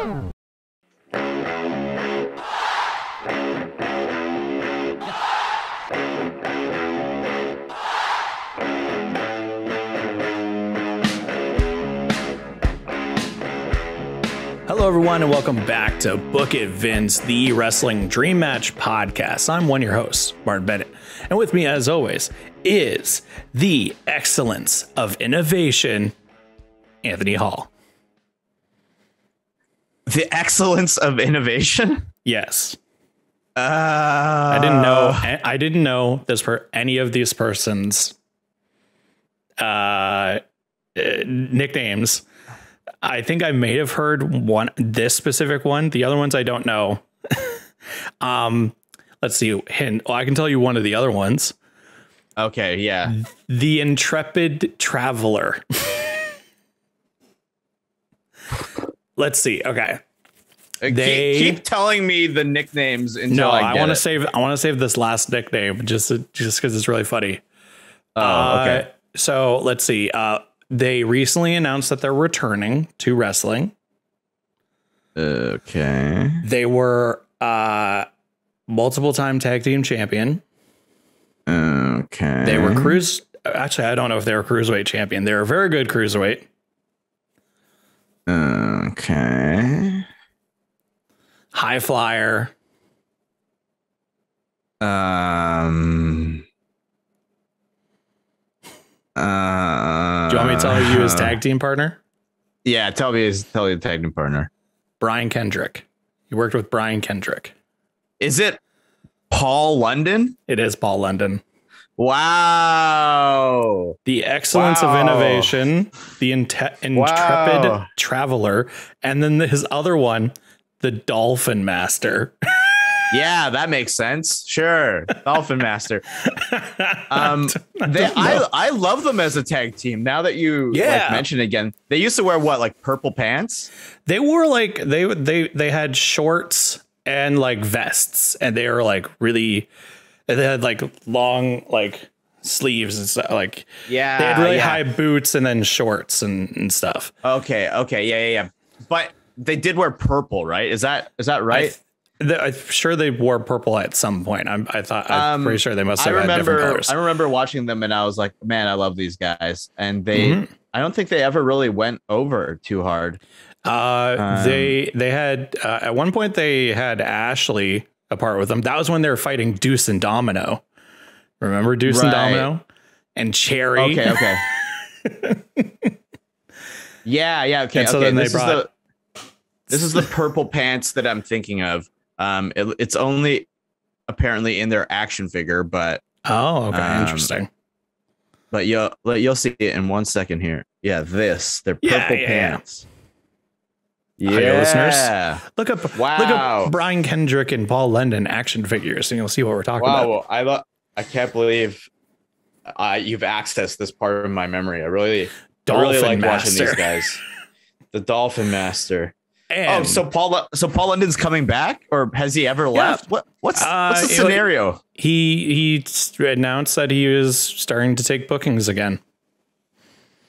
Hello, everyone, and welcome back to Book It, Vince, the Wrestling Dream Match podcast. I'm one of your hosts, Martin Bennett, and with me, as always, is the excellence of innovation, Anthony Hall. The excellence of innovation? Yes. I didn't know this any of these persons' nicknames. I think I may have heard this specific one. The other ones I don't know. Let's see. I can tell you one of the other ones. Okay, yeah. The Intrepid Traveler. Let's see. Okay. Keep telling me the nicknames until I want to save. I want to save this last nickname just because it's really funny. Okay. So let's see. They recently announced that they're returning to wrestling. Okay. They were multiple time tag team champion. Okay. They were Actually, I don't know if they were cruiserweight champion. They were a very good cruiserweight. Okay. High flyer. Do you want me to tell you his tag team partner? Yeah, tell me the tag team partner. Brian Kendrick. He worked with Brian Kendrick. Is it Paul London? It is Paul London. Wow. The excellence of innovation, the intrepid traveler, and then his other one, the Dolphin Master. Yeah, that makes sense. Sure. Dolphin Master. I love them as a tag team. Now that you mention it again, they used to wear what, like purple pants? They wore like they had shorts and like vests, and they were like they had like long like sleeves and stuff. Like they had really high boots and then shorts and stuff. Okay, yeah. But they did wear purple, right? Is that right? I'm sure they wore purple at some point. I'm pretty sure they must have had different colors. I remember watching them and I was like, man, I love these guys. And I don't think they ever really went over too hard. They had at one point they had Ashley apart with them. That was when they were fighting Deuce and Domino. Remember Deuce and Domino and Cherry? Okay. yeah. Okay. So then this is the purple pants that I'm thinking of. It's only apparently in their action figure, but interesting. But you'll see it in 1 second here. Yeah, they're purple pants. Yeah, listeners, look up Brian Kendrick and Paul London action figures, and you'll see what we're talking about. I can't believe you've accessed this part of my memory. I really like watching these guys. The Dolphin Master. And so Paul London's coming back, or has he ever left? What's the scenario? He announced that he was starting to take bookings again.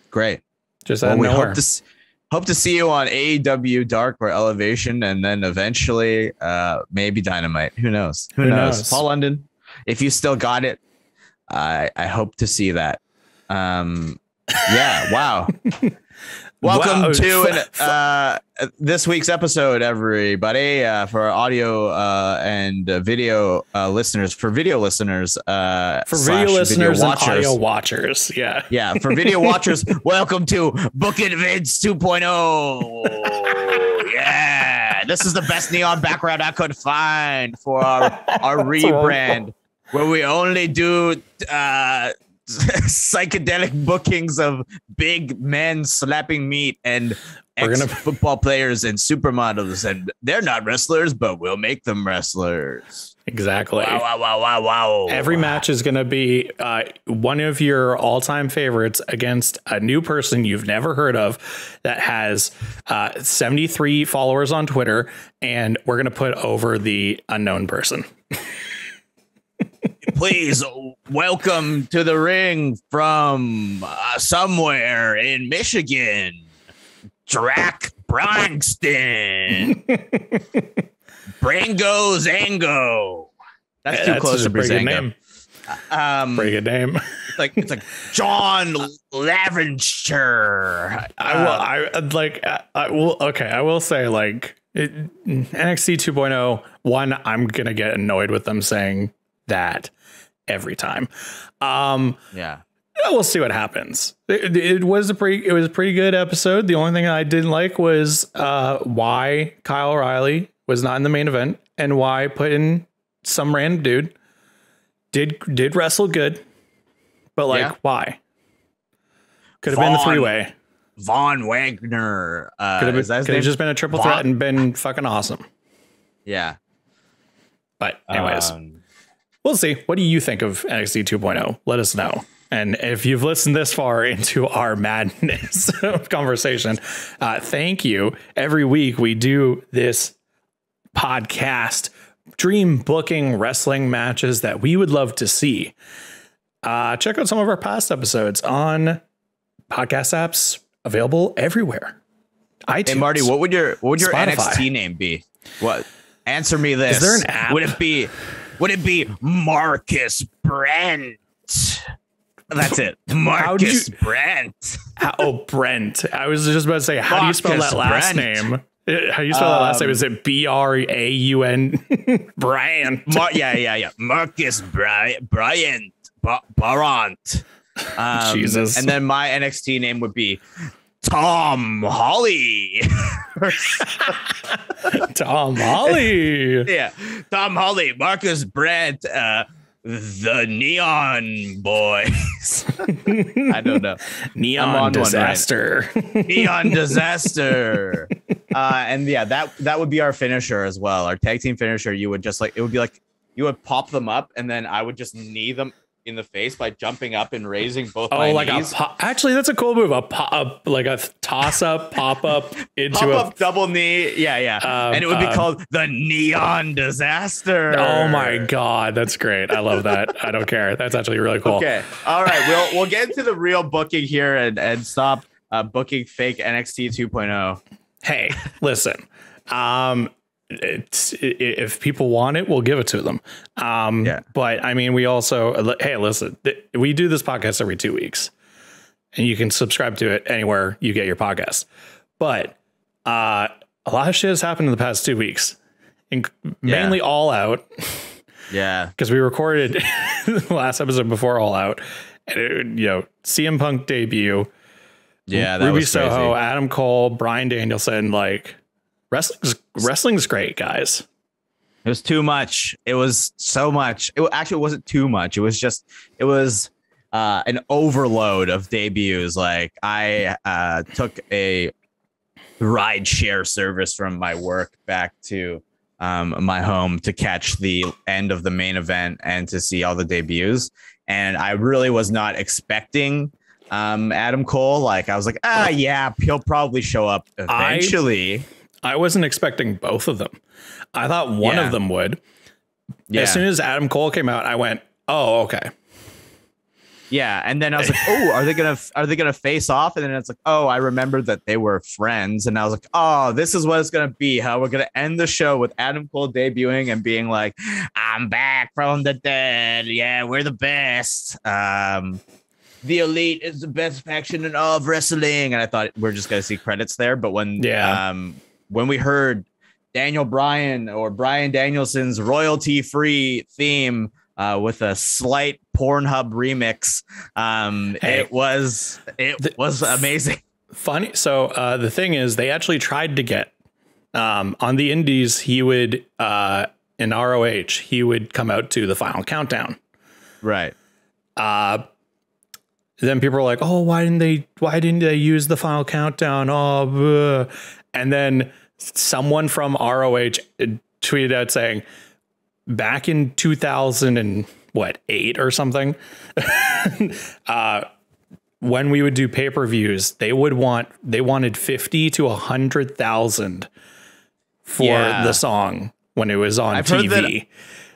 Great. Just out of nowhere. Hope to see you on AEW Dark or Elevation, and then eventually maybe Dynamite. Who knows? Who knows? Paul London, if you still got it, I hope to see that. Wow. Welcome to this week's episode, everybody. For audio and video listeners, for video listeners, and audio watchers, yeah. For video watchers, welcome to Book It, Vince 2.0. Yeah, this is the best neon background I could find for our rebrand, where we only do psychedelic bookings of big men slapping meat and football players and supermodels, and they're not wrestlers, but we'll make them wrestlers. Exactly. Wow. Every match is going to be one of your all-time favorites against a new person you've never heard of that has 73 followers on Twitter, and we're going to put over the unknown person. Please welcome to the ring from somewhere in Michigan, Drac Brangston. Brango Zango. That's too close to Brazango. Pretty good name. It's like John Laventure. I will say NXT 2.0. One, I'm gonna get annoyed with them saying that every time. Yeah. We'll see what happens. It was a pretty good episode. The only thing I didn't like was why Kyle O'Reilly was not in the main event and why put in some random dude. Did wrestle good, but why? Could have been the three-way. Von Wagner. Could have just been a triple threat and been fucking awesome. Yeah. But anyways, we'll see. What do you think of NXT 2.0? Let us know. And if you've listened this far into our madness of conversation, thank you. Every week we do this podcast, dream booking wrestling matches that we would love to see. Check out some of our past episodes on podcast apps available everywhere. iTunes. Hey Marty, what would your Spotify. NXT name be? What? Answer me this. Is there an app? Would it be Marcus Brent? That's it. Marcus Brent. Brent. I was just about to say, how do you spell that last name? How do you spell that last name? Is it Braun? Bryant. Yeah. Marcus Bryant. Barant. Jesus. And then my NXT name would be Tom Holly. Tom Holly. Yeah. Tom Holly. Marcus Brent. The Neon Boys. I don't know. Neon Disaster. Right? Neon Disaster. And yeah, that would be our finisher as well. Our tag team finisher. You would just it would be like you would pop them up, and then I would just knee them in the face by jumping up and raising both my knees. Actually, that's a cool move. A toss up, pop up into pop up double knee. Yeah. And it would be called the Neon Disaster. Oh my God, that's great. I love that. I don't care. That's actually really cool. Okay. All right. We'll get into the real booking here and stop booking fake NXT 2.0. Hey, listen. If people want it, we'll give it to them. But I mean, we also, hey, listen, we do this podcast every 2 weeks and you can subscribe to it anywhere you get your podcast. But a lot of shit has happened in the past 2 weeks, mainly All Out. Yeah. Because we recorded the last episode before All Out, and CM Punk debut. Yeah. That Ruby was Soho, crazy. Adam Cole, Bryan Danielson, Wrestling's great, guys. It was too much. It was so much. It wasn't too much. It was an overload of debuts. Like I took a ride share service from my work back to my home to catch the end of the main event and to see all the debuts. And I really was not expecting Adam Cole. Like I was like, yeah, he'll probably show up eventually. I wasn't expecting both of them. I thought one of them would. Yeah. As soon as Adam Cole came out, I went, "Oh, okay." Yeah, and then I was like, "Oh, are they gonna face off?" And then it's like, "Oh, I remember that they were friends." And I was like, "Oh, this is what it's gonna be. How we're gonna end the show with Adam Cole debuting and being like, I'm back from the dead. Yeah, we're the best. The Elite is the best faction in all of wrestling." And I thought we're just gonna see credits there, but when we heard Daniel Bryan or Bryan Danielson's royalty-free theme with a slight Pornhub remix, it was amazing. Funny. So the thing is, they actually tried to get on the Indies. He would in ROH. He would come out to the Final Countdown. Right. Then people were like, "Oh, why didn't they use the Final Countdown?" Oh, bleh. And then someone from ROH tweeted out saying, back in 2008 or something, when we would do pay-per-views, they wanted 50 to 100,000 for the song when it was on TV.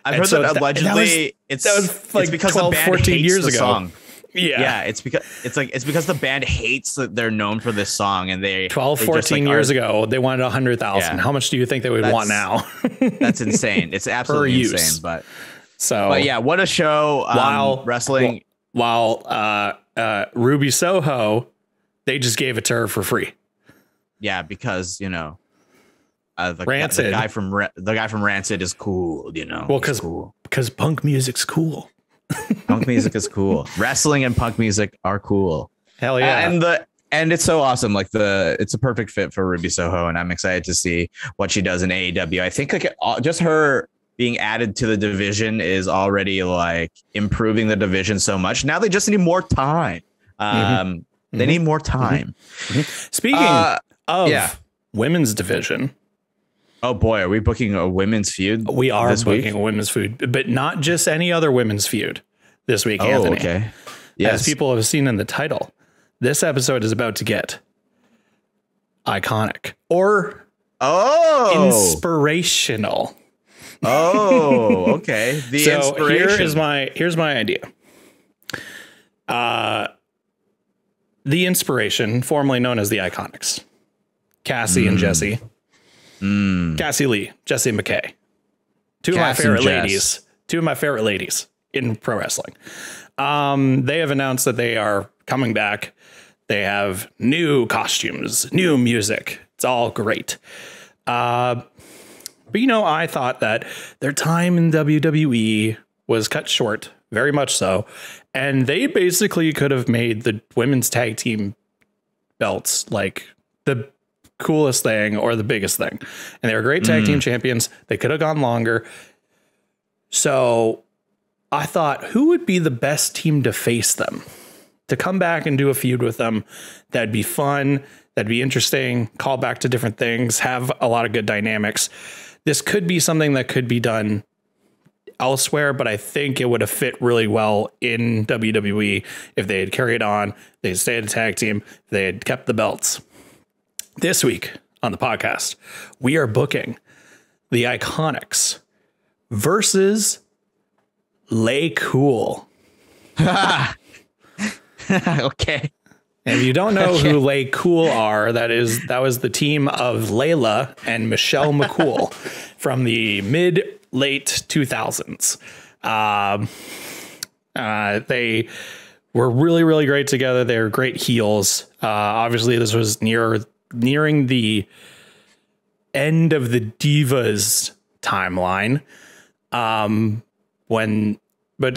I've heard that allegedly that was like it's because 12, the band 14 hates years the ago. Song. Yeah, it's because the band hates that they're known for this song, and they 14 years ago they wanted 100,000. How much do you think they would want now? That's insane. It's absolutely insane. But yeah, what a show. Wrestling. While Ruby Soho, they just gave it to her for free. Yeah, because the Rancid. the guy from Rancid is cool. Well, because punk music's cool. Punk music is cool. Wrestling and punk music are cool. Hell yeah. And it's so awesome. It's a perfect fit for Ruby Soho, and I'm excited to see what she does in AEW. I think just her being added to the division is already improving the division so much. Now they just need more time. They need more time. Speaking of women's division. Oh boy, are we booking a women's feud? We are booking a women's feud, but not just any other women's feud this week, Anthony. Okay. Yes. As people have seen in the title, this episode is about to get iconic or inspirational. Oh, okay. The inspiration. Here's my idea. The inspiration, formerly known as the IIconics, Cassie and Jesse. Cassie Lee, Jessie McKay. Two of my favorite ladies in pro wrestling. They have announced that they are coming back. They have new costumes, new music. It's all great. But I thought that their time in WWE was cut short, very much so. And they basically could have made the women's tag team belts the coolest thing or the biggest thing. And they were great tag team champions. They could have gone longer. So I thought, who would be the best team to face them? To come back and do a feud with them, that'd be fun, that'd be interesting, call back to different things, have a lot of good dynamics. This could be something that could be done elsewhere, but I think it would have fit really well in WWE if they had carried on, they had stayed a tag team, they had kept the belts. This week on the podcast, we are booking the IIconics versus LayCool. Okay. And if you don't know who LayCool are, that was the team of Layla and Michelle McCool from the mid-late 2000s. They were really, really great together. They were great heels. Obviously, this was nearing the end of the Divas timeline. But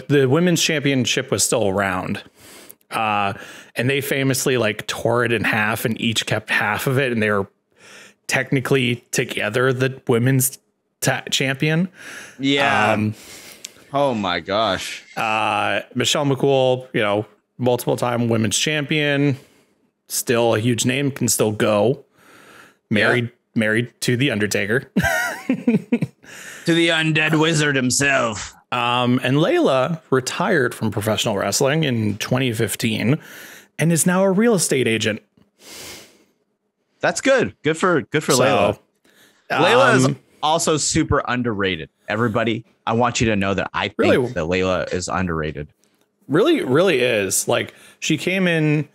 the women's championship was still around. And they famously tore it in half and each kept half of it. And they were technically together the women's champion. Yeah. Oh my gosh. Michelle McCool, multiple time women's champion, still a huge name, can still go. Married to the Undertaker. To the undead wizard himself. And Layla retired from professional wrestling in 2015 and is now a real estate agent. That's good. Good for Layla. Layla is also super underrated. Everybody, I want you to know that I think that Layla is underrated. Really, really is. She came in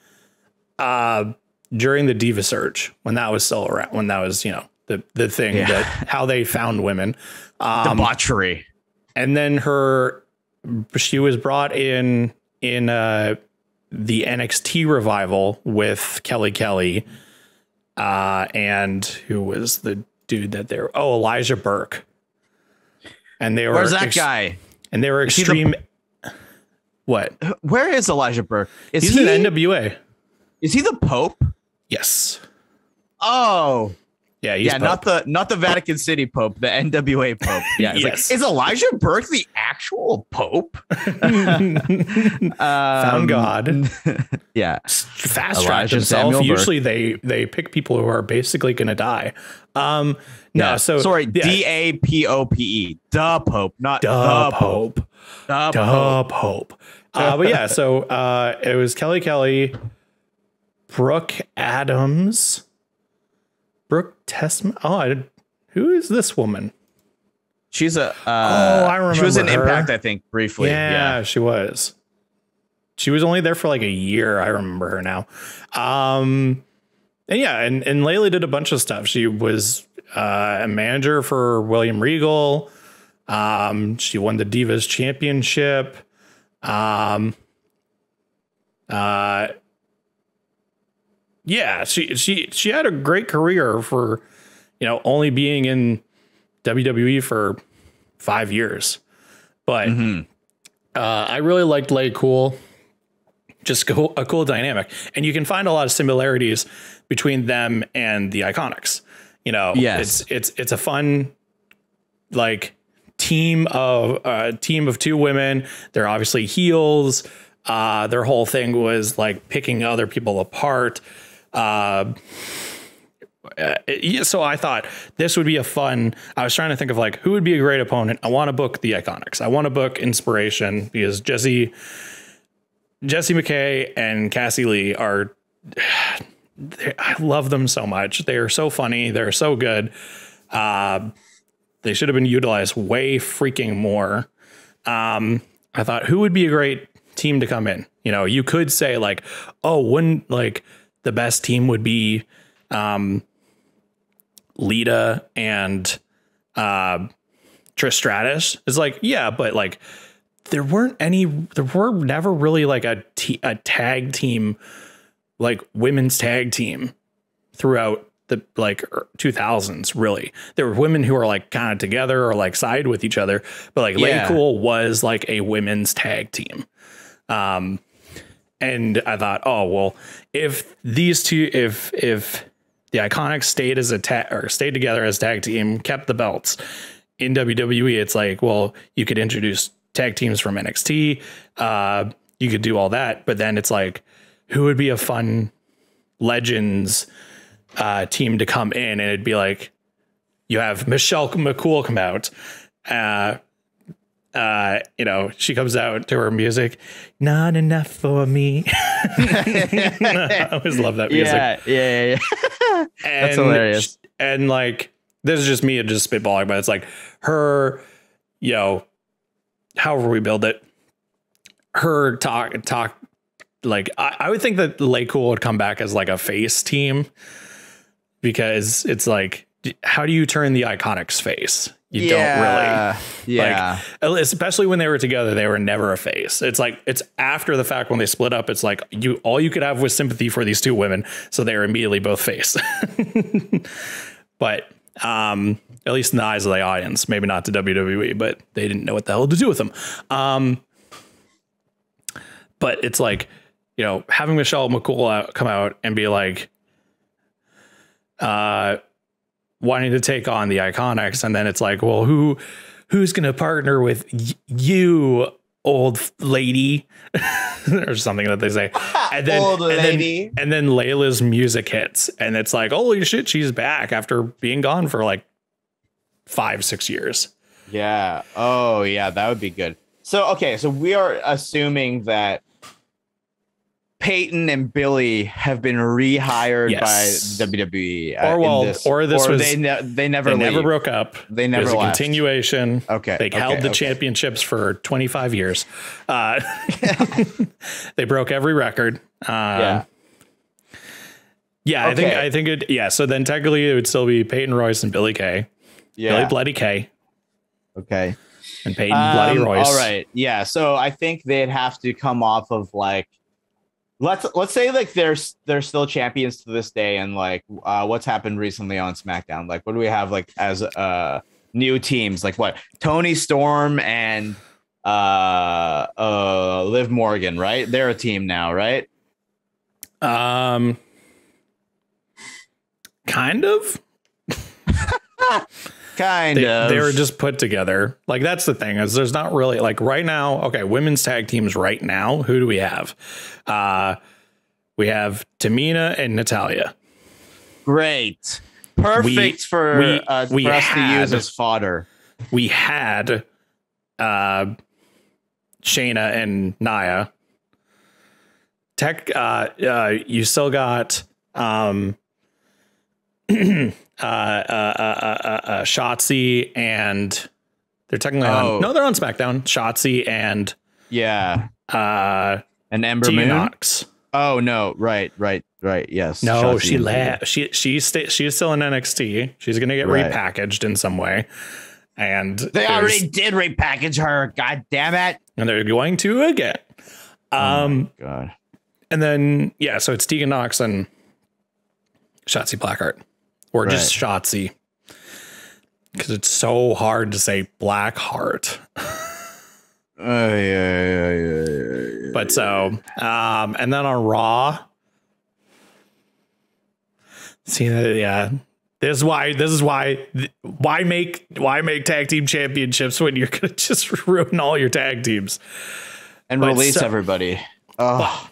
during the Diva Surge when that was still around, when that was, the thing that how they found women. Debauchery. And then she was brought in the NXT revival with Kelly, and who was the dude that they were? Oh, Elijah Burke. And they were Where's that guy? And they were extreme. What? Where is Elijah Burke? He's in NWA. Is he the Pope? Yes. Oh. Yeah, he's Pope. not the Vatican City Pope, the NWA Pope. Yeah, yes. Is Elijah Burke the actual Pope? Found God. Yeah, fast track himself. Usually they pick people who are basically going to die. So sorry, DAPOPE, the Pope, not the Pope. The Pope. But yeah, so it was Kelly, Brooke Adams. Brooke Tessman. Oh, who is this woman? She's a. I remember. She was in her. Impact, I think, briefly. Yeah, she was. she was only there for like a year. I remember her now. And yeah, and Layla did a bunch of stuff. She was a manager for William Regal. She won the Divas Championship. Yeah, she had a great career for, only being in WWE for 5 years. But I really liked LayCool. Just a cool dynamic. And you can find a lot of similarities between them and the IIconics. Yes. It's a fun, like, team of two women. They're obviously heels. Their whole thing was like picking other people apart. So I thought this would be a fun. I was trying to think of like who would be a great opponent. I want to book the IIconics. I want to book Inspiration because Jessie McKay and Cassie Lee are. I love them so much. They are so funny. They're so good. They should have been utilized way freaking more. I thought who would be a great team to come in. You could say like, oh, wouldn't like the best team would be Lita and Trish Stratus. It's like, yeah, but like there were never really like a tag team, like women's tag team throughout the like 2000s. Really, there were women who are like kind of together or like side with each other, but like LayCool was like a women's tag team. And I thought, oh, well, if these two, if the IIconics stayed together as tag team, kept the belts in WWE, it's like, well, you could introduce tag teams from NXT. You could do all that, but then it's like, who would be a fun Legends team to come in? And it'd be like, you have Michelle McCool come out. She comes out to her music, not enough for me. I always love that music. Yeah. That's hilarious. And like, this is just me just spitballing, but it's like her, however we build it, her talk. Like, I would think that LayCool would come back as like a face team because it's like, how do you turn the IIconics face? You don't really. Yeah. Like, especially when they were together, they were never a face. It's like, it's after the fact when they split up, it's like all you could have was sympathy for these two women. So they were immediately both face. But at least in the eyes of the audience, maybe not to WWE, but they didn't know what the hell to do with them. But it's like, having Michelle McCool come out and be like, wanting to take on the IIconics, and then it's like, well, who's going to partner with you, old lady, or something that they say, and then old lady, and then Layla's music hits, and it's like, holy shit, she's back after being gone for like 5-6 years. Yeah. Oh yeah, that would be good. So so we are assuming that Peyton and Billy have been rehired by WWE, they never broke up. They never left. A continuation. Okay, they held the championships for 25 years. They broke every record. I think it. Yeah, so then technically it would still be Peyton Royce and Billy Kay. Yeah, Billy Bloody Kay. Okay, and Peyton Bloody Royce. All right. Yeah, so I think they'd have to come off of like. Let's say like they're still champions to this day, and like what's happened recently on SmackDown? Like, what do we have like as new teams? Like what? Tony Storm and Liv Morgan, right? They're a team now, right? Kind of. They were just put together. Like, that's the thing, is there's not really like right now. Okay, women's tag teams right now. Who do we have? We have Tamina and Natalia. Great. Perfect for us to use as fodder. We had Shayna and Nia. You still got Shotzi, and they're technically they're on SmackDown. Shotzi and And Ember Moon. Knox. Oh no! Right. Yes. No, Shotzi she left. She's still in NXT. She's gonna get repackaged in some way. And they already did repackage her. God damn it! And they're going to again. Oh my God. And then so it's Tegan Knox and Shotzi Blackheart, or just Shotzi, because it's so hard to say Blackheart. Yeah. But so, and then on Raw, see that, this is why make tag team championships when you're gonna just ruin all your tag teams and release everybody. Oh,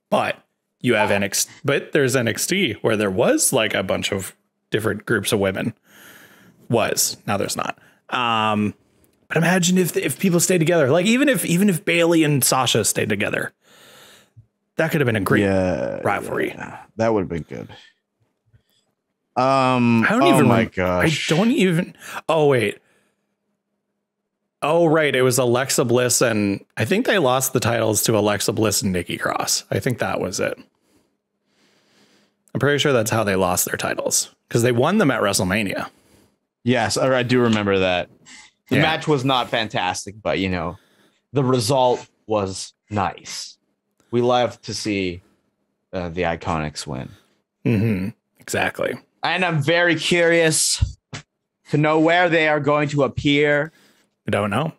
but you have NXT, but there's NXT where there was like a bunch of different groups of women. Now there's not. But imagine if people stayed together, like even if Bailey and Sasha stayed together, that could have been a great rivalry. Yeah. That would have been good. My gosh. I don't even. Oh, wait. Oh, right. It was Alexa Bliss. And I think they lost the titles to Alexa Bliss and Nikki Cross. I think that was it. I'm pretty sure that's how they lost their titles, because they won them at WrestleMania. Yes, I do remember that. The match was not fantastic, but, the result was nice. We love to see the IIconics win. Mm-hmm. Exactly. And I'm very curious to know where they are going to appear. We don't know.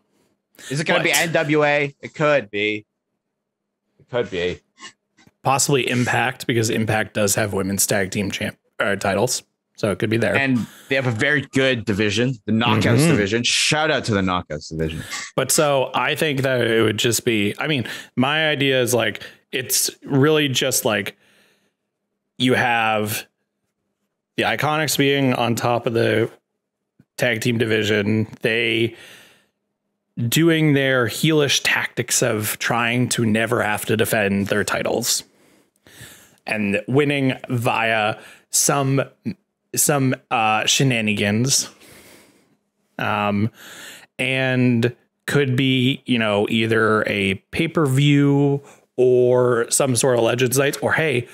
Is it going to be NWA? It could be. Possibly Impact, because Impact does have women's tag team titles. So it could be there. And they have a very good division, the Knockouts division. Shout out to the Knockouts division. But so I think that it would just be, my idea is like, it's really just like you have the IIconics being on top of the tag team division. They doing their heelish tactics of trying to never have to defend their titles and winning via some shenanigans, and could be, either a pay-per-view or some sort of Legends Nights, or hey,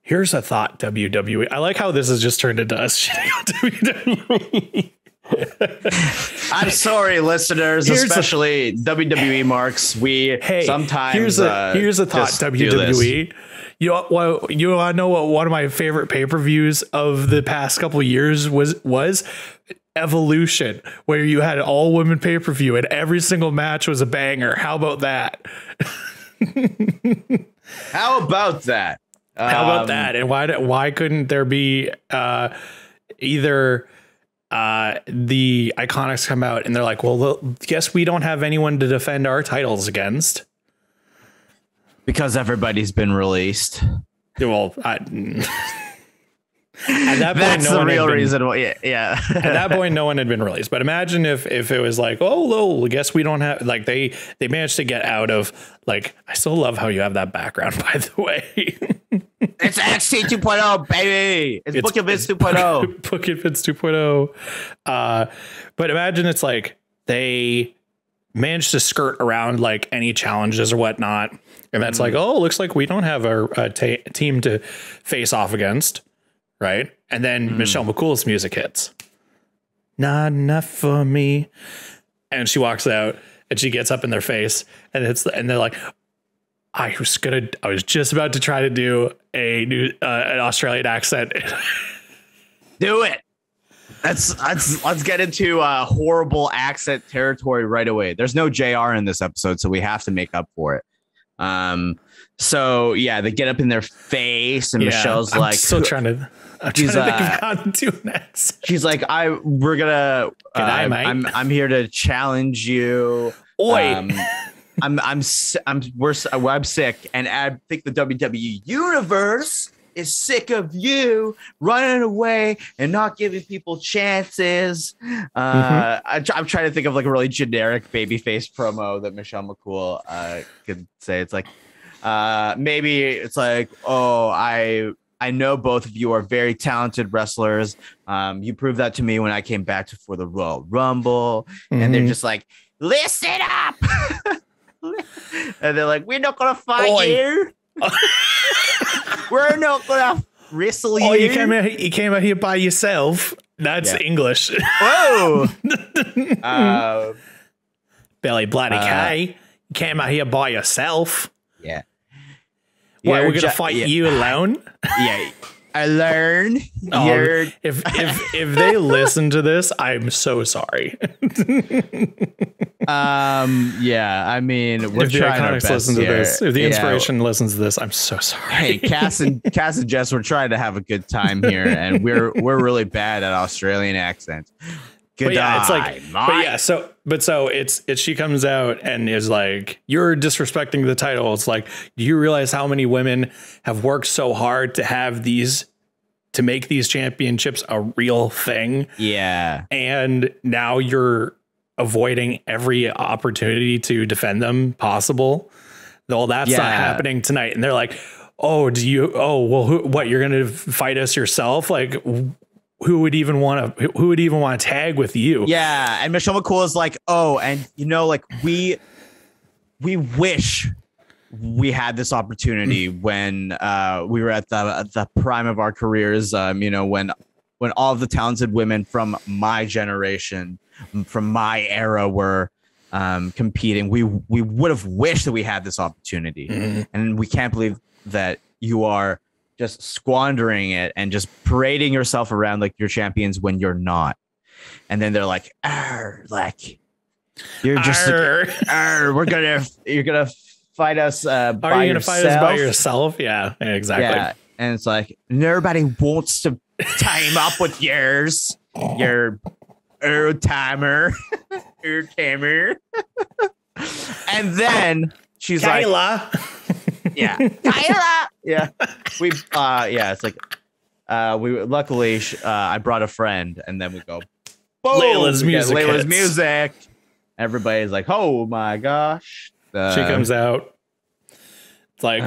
here's a thought, WWE. I like how this has just turned into us shitting on WWE. I'm sorry, listeners, especially WWE marks. Sometimes here's a thought, WWE. You want to know what one of my favorite pay-per-views of the past couple of years was? Evolution, where you had an all-women pay-per-view and every single match was a banger. How about that? How about that? And why couldn't there be either the IIconics come out and they're like, well, guess we don't have anyone to defend our titles against. Because everybody's been released. Well, at that point, that's the real reason why. Yeah. At that point, no one had been released. But imagine if it was like, I guess we don't have, like, they managed to get out of, like, I still love how you have that background, by the way. It's NXT 2.0, baby. It's Book It Vince 2.0. Book It Vince 2.0. But imagine it's like they managed to skirt around like any challenges or whatnot. And that's like, looks like we don't have a team to face off against. Right. And then Michelle McCool's music hits. Not enough for me. And she walks out and she gets up in their face and they're like, I was just about to try to do an Australian accent. Do it. Let's get into horrible accent territory right away. There's no JR in this episode, so we have to make up for it. So yeah, they get up in their face and Michelle's I'm like, still trying to think of how to do next. She's like, I'm here to challenge you. Oi. I'm sick, and I think the WWE universe is sick of you running away and not giving people chances. I'm trying to think of like a really generic babyface promo that Michelle McCool could say. It's like maybe it's like, I know both of you are very talented wrestlers. You proved that to me when I came back for the Royal Rumble. And they're just like, listen up. And they're like, we're not gonna fight you. We're not gonna wrestle you. Oh, you came out here by yourself. That's English. Whoa. Belly bloody K. You came out here by yourself. Yeah. What, we're gonna fight you alone? Yeah. I learned. If they listen to this, I'm so sorry. Yeah, I mean, we're if the trying our IIconics best listen to here. this, if the inspiration listens to this, I'm so sorry. Hey, Cass and Jess, we're trying to have a good time here, and we're really bad at Australian accents. Good yeah, it's like, so it's she comes out and is like, you're disrespecting the title. It's like, do you realize how many women have worked so hard to make these championships a real thing? Yeah. And now you're avoiding every opportunity to defend them possible. Well, that's not happening tonight. And they're like, well, what, you're going to fight us yourself? Like, who would even want to tag with you? Yeah. And Michelle McCool is like, oh, and like we wish we had this opportunity when we were at the prime of our careers. When all of the talented women from my generation, from my era were competing, we would have wished that we had this opportunity. And we can't believe that you are just squandering it and just parading yourself around like you're champions when you're not. And then they're like, you're just you're gonna fight us by yourself. Are you gonna fight us by yourself? Yeah, exactly. Yeah. And it's like, nobody wants to time up with yours. Your timer. And then she's Kayla. like, yeah, Kayla. Yeah, it's like, luckily I brought a friend, and then we go, boom, Layla's music. Everybody's like, oh my gosh. She comes out. It's like,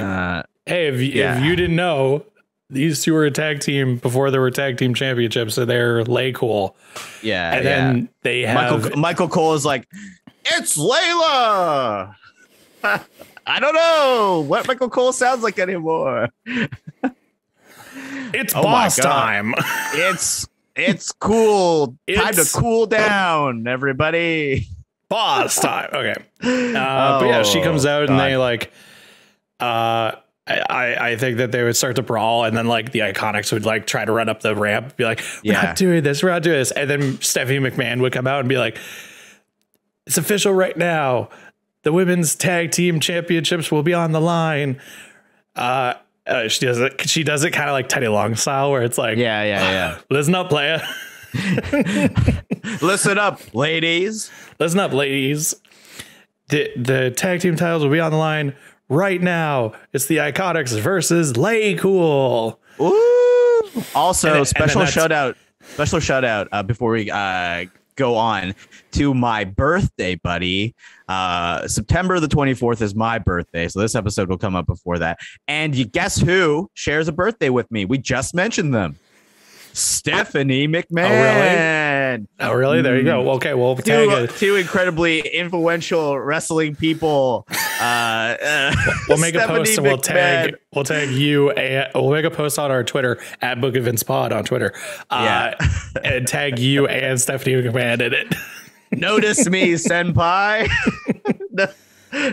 hey, if you didn't know, these two were a tag team before there were tag team championships, so they're LayCool. Yeah. And then they have Michael Cole is like, it's Layla. I don't know what Michael Cole sounds like anymore. It's boss time. It's cool. Time to cool down, everybody. Boss time. Okay. But yeah, she comes out and they like, I think that they would start to brawl, and then like the IIconics would like try to run up the ramp, be like, we're not doing this. And then Stephanie McMahon would come out and be like, it's official right now. The women's tag team championships will be on the line. She does it kind of like Teddy Long style, where it's like, listen up, playa. Listen up, ladies. Listen up, ladies. The tag team titles will be on the line right now. It's the IIconics versus LayCool. Ooh. Also, special shout out before we go on to my birthday, buddy. September the 24th is my birthday, so this episode will come up before that. And you guess who shares a birthday with me? We just mentioned them. Stephanie McMahon. Oh, really? There you go. Okay, well, two incredibly influential wrestling people. We'll make a post and we'll tag you, and we'll make a post on our Twitter at Book of Vince Pod on Twitter. And tag you and Stephanie McMahon in it. Notice me, senpai.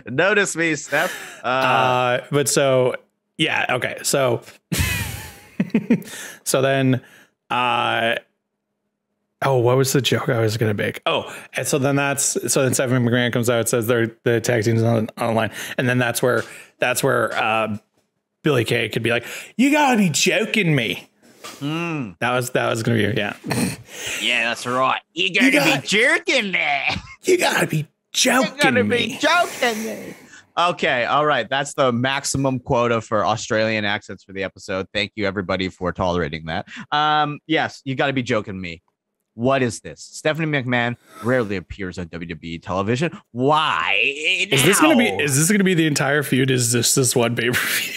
Notice me, Steph. But so yeah, okay. So then what was the joke I was gonna make? And so then Stephanie McMahon comes out, says the tag team's on the line, and then that's where Billy Kay could be like, you gotta be joking me. That was gonna be yeah, that's right. You gotta be jerking me. You gotta be joking me. Okay, all right. That's the maximum quota for Australian accents for the episode. Thank you, everybody, for tolerating that. Yes, you got to be joking me. What is this? Stephanie McMahon rarely appears on WWE television. Why? Is this gonna be the entire feud? Is this one pay-per-view?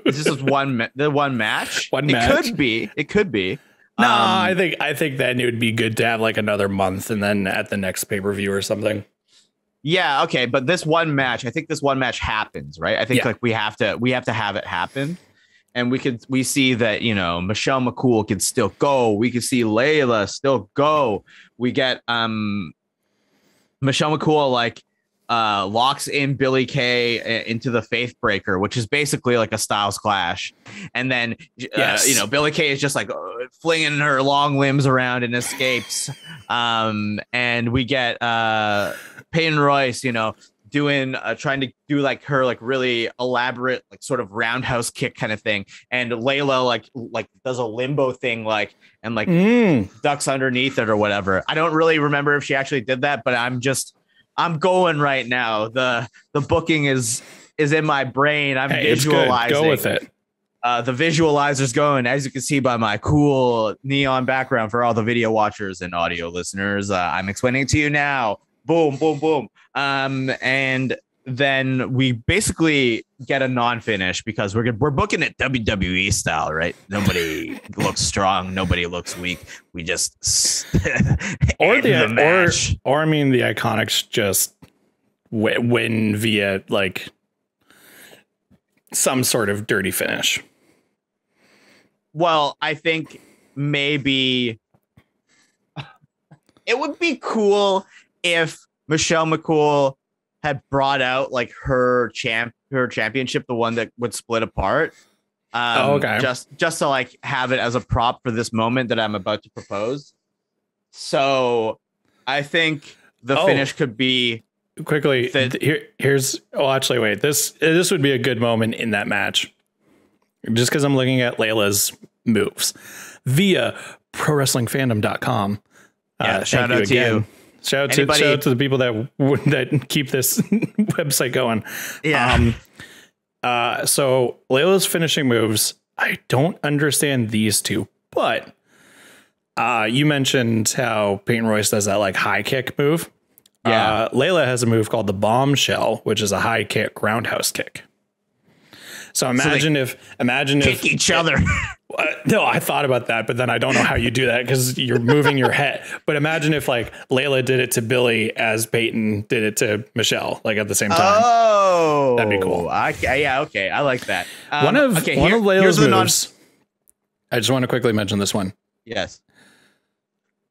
Is this one match? It could be. No, I think that it would be good to have like another month, and then at the next pay-per-view or something. Yeah, okay, but this one match, I think this one match happens, right? I think like we have to have it happen. And we see that, you know, Michelle McCool can still go. We can see Layla still go. We get Michelle McCool like locks in Billie Kay into the Faith Breaker, which is basically like a Styles Clash. And then you know, Billie Kay is just like flinging her long limbs around and escapes. And we get Peyton Royce, you know, doing trying to do like her like really elaborate like sort of roundhouse kick kind of thing, and Layla like does a limbo thing like and like ducks underneath it or whatever. I don't really remember if she actually did that, but I'm going right now. The booking is in my brain. I'm visualizing. Go with it. The visualizer's going, as you can see by my cool neon background for all the video watchers and audio listeners. I'm explaining it to you now. Boom, boom, boom. And then we basically get a non-finish because we're booking it WWE style, right? Nobody looks strong, nobody looks weak. We just or the match. Or I mean, the Iconics just win via like some sort of dirty finish. Well, I think maybe it would be cool if Michelle McCool had brought out like her championship, the one that would split apart. Just to like have it as a prop for this moment that I'm about to propose. So I think the finish could be quickly. Here's actually wait, this would be a good moment in that match. Just because I'm looking at Layla's moves via ProWrestlingFandom.com. Shout out to you. Shout out to the people that keep this website going. Yeah. So Layla's finishing moves, I don't understand these two, but you mentioned how Peyton Royce does that like high kick move. Yeah. Layla has a move called the bombshell, which is a high kick roundhouse kick. So imagine if kick each other. No, I thought about that, but then I don't know how you do that because you're moving your head. But imagine if like Layla did it to Billie as Peyton did it to Michelle, like at the same time. Oh, that'd be cool. Okay, I like that. One of Layla's moves. I just want to quickly mention this one. Yes.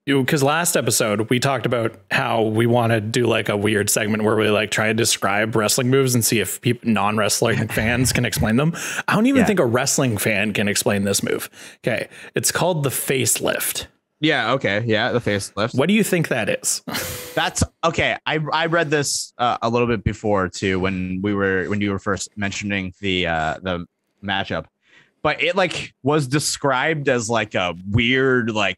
Because last episode we talked about how we want to do like a weird segment where we like try to describe wrestling moves and see if non-wrestling fans can explain them. I don't even think a wrestling fan can explain this move. Okay. It's called the facelift. Yeah. Okay. Yeah. The facelift. What do you think that is? That's okay. I read this a little bit before too, when you were first mentioning the matchup, but it like was described as like a weird, like,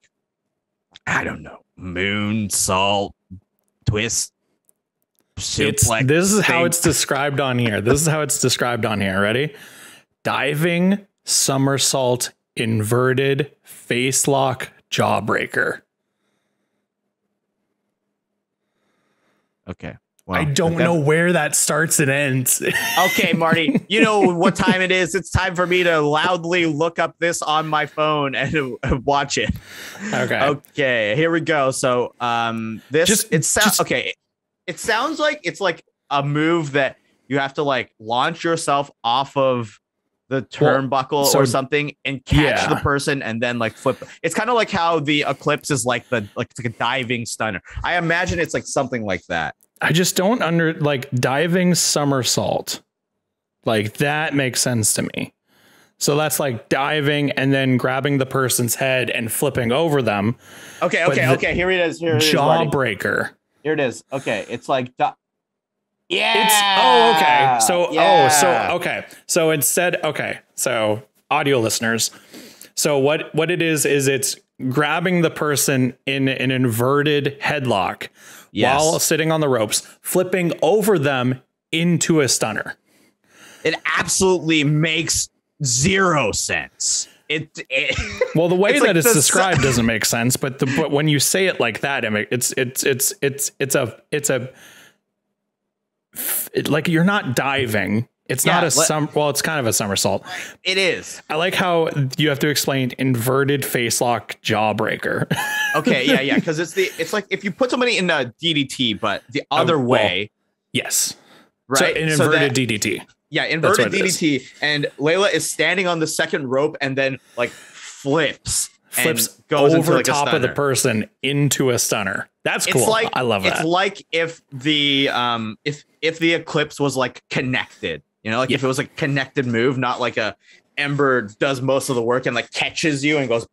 I don't know, moonsault twist suplex. This is how it's described on here. Ready? Diving somersault inverted face lock jawbreaker. Okay. Well, I don't know where that starts and ends. Okay, Marty, you know what time it is. It's time for me to loudly look up this on my phone and watch it. Okay, here we go. So it sounds like it's like a move that you have to like launch yourself off of the turnbuckle or something and catch the person and then like flip. It's kind of like how the Eclipse is like it's like a diving stunner. I imagine it's like something like that. I just don't like diving somersault. Like that makes sense to me. So that's like diving and then grabbing the person's head and flipping over them. Okay. Here it is. Jawbreaker. Here it is. Okay. It's like, So instead, so audio listeners. So what it is it's grabbing the person in an inverted headlock while sitting on the ropes, flipping over them into a stunner. It absolutely makes zero sense. Well, the way that it's described doesn't make sense, but when you say it like that, it's like you're not diving. It's not it's kind of a somersault. It is. I like how you have to explain inverted face lock jawbreaker. Okay, yeah, because it's like if you put somebody in a DDT, but the other way. Yes. Right. So an inverted DDT. Yeah, inverted DDT. And Layla is standing on the second rope and then like flips and goes over into like top a of the person into a stunner. That's cool. It's like, I love that. It's like if the if the Eclipse was like connected, you know, like if it was like a connected move, not like a Ember does most of the work and like catches you and goes.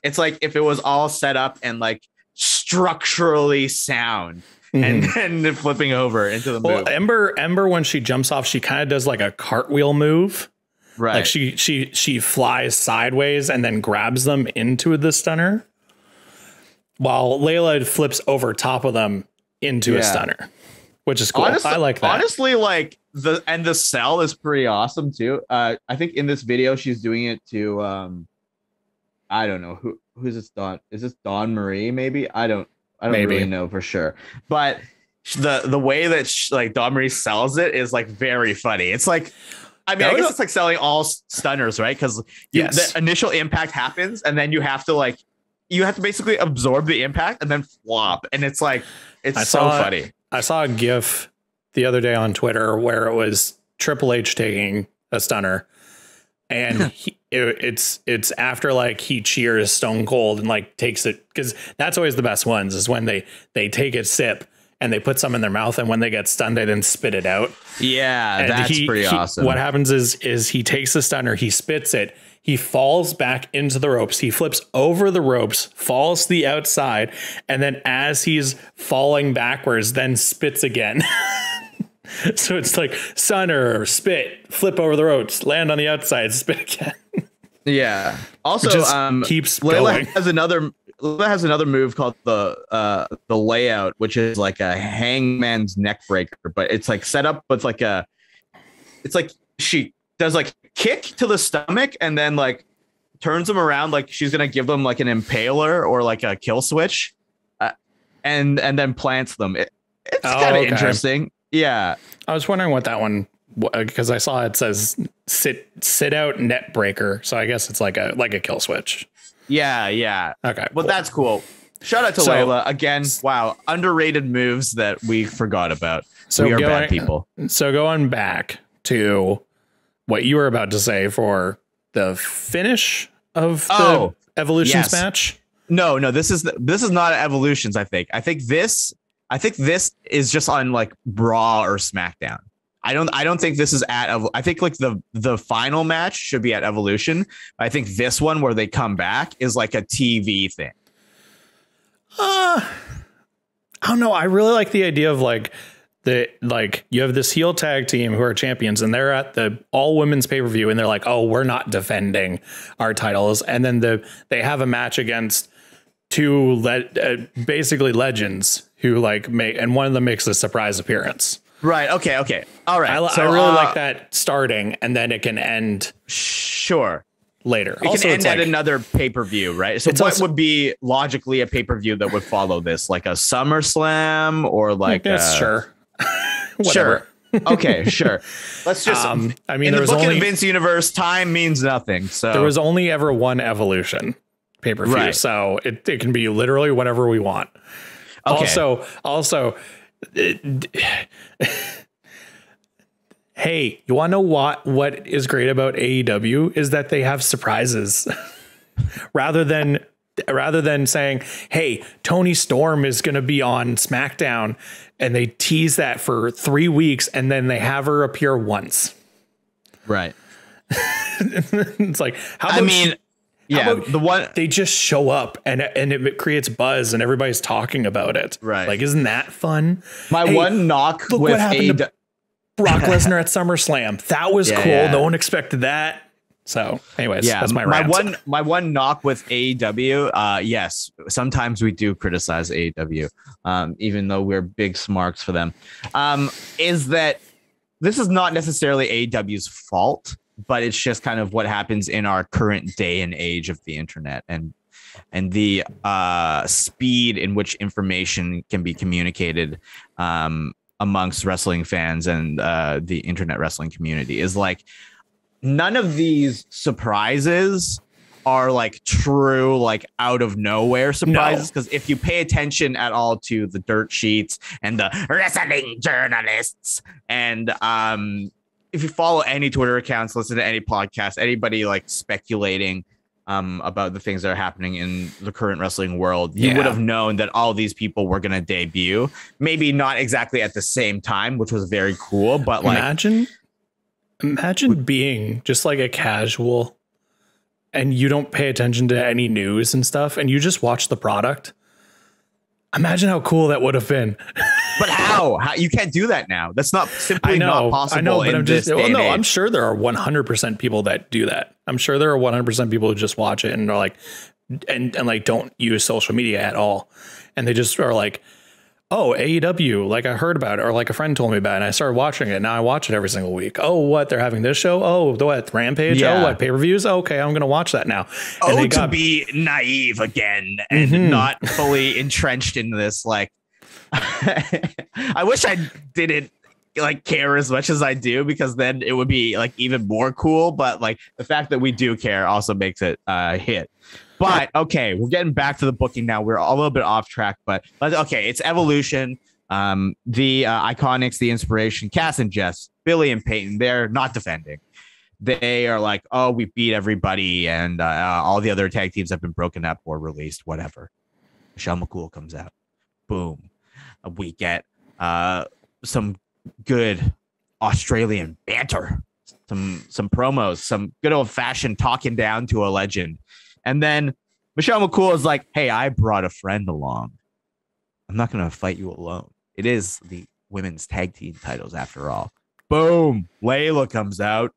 It's like if it was all set up and like structurally sound. And then flipping over into the move. Ember, when she jumps off, she kind of does like a cartwheel move. Right. Like she flies sideways and then grabs them into the stunner, while Layla flips over top of them into a stunner, which is cool. Honestly, I like that. Honestly, like the cell is pretty awesome too. I think in this video she's doing it to I don't know who's this Dawn. Is this Dawn Marie? Maybe I don't really know for sure, but the way that like Dawn Marie sells it is like very funny. It's like, I mean, I guess it's like selling all stunners, right? Because the initial impact happens, and then you have to basically absorb the impact and then flop, and it's like it's so funny. I saw a GIF the other day on Twitter where it was Triple H taking a stunner, and it's after like he cheers Stone Cold and like takes it, because that's always the best ones, is when they take a sip and they put some in their mouth, and when they get stunned they then spit it out. Yeah, and that's pretty awesome. What happens is he takes the stunner, he spits it, he falls back into the ropes, he flips over the ropes, falls to the outside, and then as he's falling backwards then spits again. So it's like stunner, spit, flip over the ropes, land on the outside, spit again. Yeah. Also, keeps Layla going. has another move called the layout, which is like a hangman's neck breaker, but it's like set up with like it's like she does like kick to the stomach and then like turns them around like she's gonna give them like an impaler or like a kill switch, and then plants them. It's kind of interesting. Yeah, I was wondering what that one, because I saw it says sit out net breaker, so I guess it's like a kill switch. Yeah. Okay, well, that's cool. Shout out to Layla again. Wow, underrated moves that we forgot about. So we are bad people. So going back to what you were about to say for the finish of the Evolutions match. No, this is not Evolutions. I think this is just on like Raw or SmackDown. I don't think this is I think like the final match should be at Evolution. I think this one where they come back is like a TV thing. I don't know. I really like the idea of like you have this heel tag team who are champions, and they're at the all women's pay-per-view, and they're like, oh, we're not defending our titles. And then they have a match against two basically legends who like and one of them makes a surprise appearance. Right. Okay. All right. I really like that starting, and then it can end. Sure. Later. It can end at another pay-per-view, right? So what would be logically a pay-per-view that would follow this? Like a SummerSlam or like sure. Sure. Okay, sure. Let's just I mean, in the Book of Vince universe, time means nothing. So there was only ever one Evolution pay-per-view, right. So it can be literally whatever we want. Okay. Also hey, you want to know what is great about AEW is that they have surprises. rather than saying, hey, Toni Storm is going to be on SmackDown, and they tease that for 3 weeks and then they have her appear once. Right. It's like, the one they just show up and it creates buzz and everybody's talking about it. Right. Like, isn't that fun? One knock look with what happened to Brock Lesnar at SummerSlam. That was cool. Yeah. No one expected that. So anyways, that's my rant. My one knock with AEW, yes, sometimes we do criticize AEW, even though we're big smarks for them, is that this is not necessarily AEW's fault, but it's just kind of what happens in our current day and age of the internet and the speed in which information can be communicated amongst wrestling fans and the internet wrestling community is like, none of these surprises are like true, like out of nowhere surprises. Because if you pay attention at all to the dirt sheets and the wrestling journalists, and if you follow any Twitter accounts, listen to any podcast, anybody like speculating about the things that are happening in the current wrestling world, you would have known that all these people were going to debut. Maybe not exactly at the same time, which was very cool. But like, imagine being just like a casual and you don't pay attention to any news and stuff, and you just watch the product. Imagine how cool that would have been. But how you can't do that now. That's not simply not possible. I know, but I'm sure there are 100% people that do that. I'm sure there are 100% people who just watch it and are like, and like don't use social media at all. And they just are like, oh, AEW, like I heard about it, or like a friend told me about it, and I started watching it. Now I watch it every single week. Oh, what? They're having this show? Oh, what? Rampage? Yeah. Oh, what? Pay-per-views? Okay, I'm going to watch that now. And to be naive again and not fully entrenched in this. Like, I wish I didn't like care as much as I do, because then it would be like even more cool. But like the fact that we do care also makes it hit. But okay, we're getting back to the booking now. We're a little bit off track, but okay, it's Evolution. The IIconics, the Inspiration, Cass and Jess, Billy and Peyton, they're not defending. They are like, oh, we beat everybody, and all the other tag teams have been broken up or released, whatever. Michelle McCool comes out. Boom. We get some good Australian banter, some promos, some good old fashioned talking down to a legend. And then Michelle McCool is like, hey, I brought a friend along. I'm not going to fight you alone. It is the women's tag team titles after all. Boom. Layla comes out.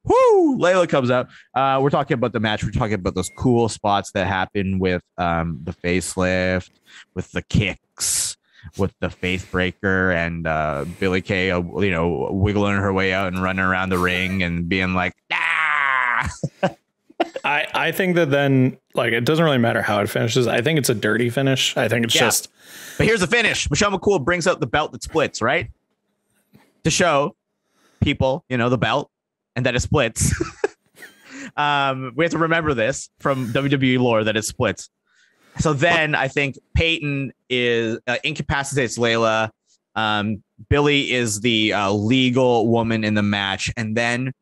Woo! Layla comes out. We're talking about the match. We're talking about those cool spots that happen with the facelift, with the kicks, with the faith breaker, and Billie Kay, wiggling her way out and running around the ring and being like, ah! I think that then, like, it doesn't really matter how it finishes. I think it's a dirty finish. I think it's just. But here's the finish. Michelle McCool brings out the belt that splits, right? To show people, the belt, and that it splits. We have to remember this from WWE lore, that it splits. So then I think Peyton is incapacitates Layla. Billy is the legal woman in the match. And then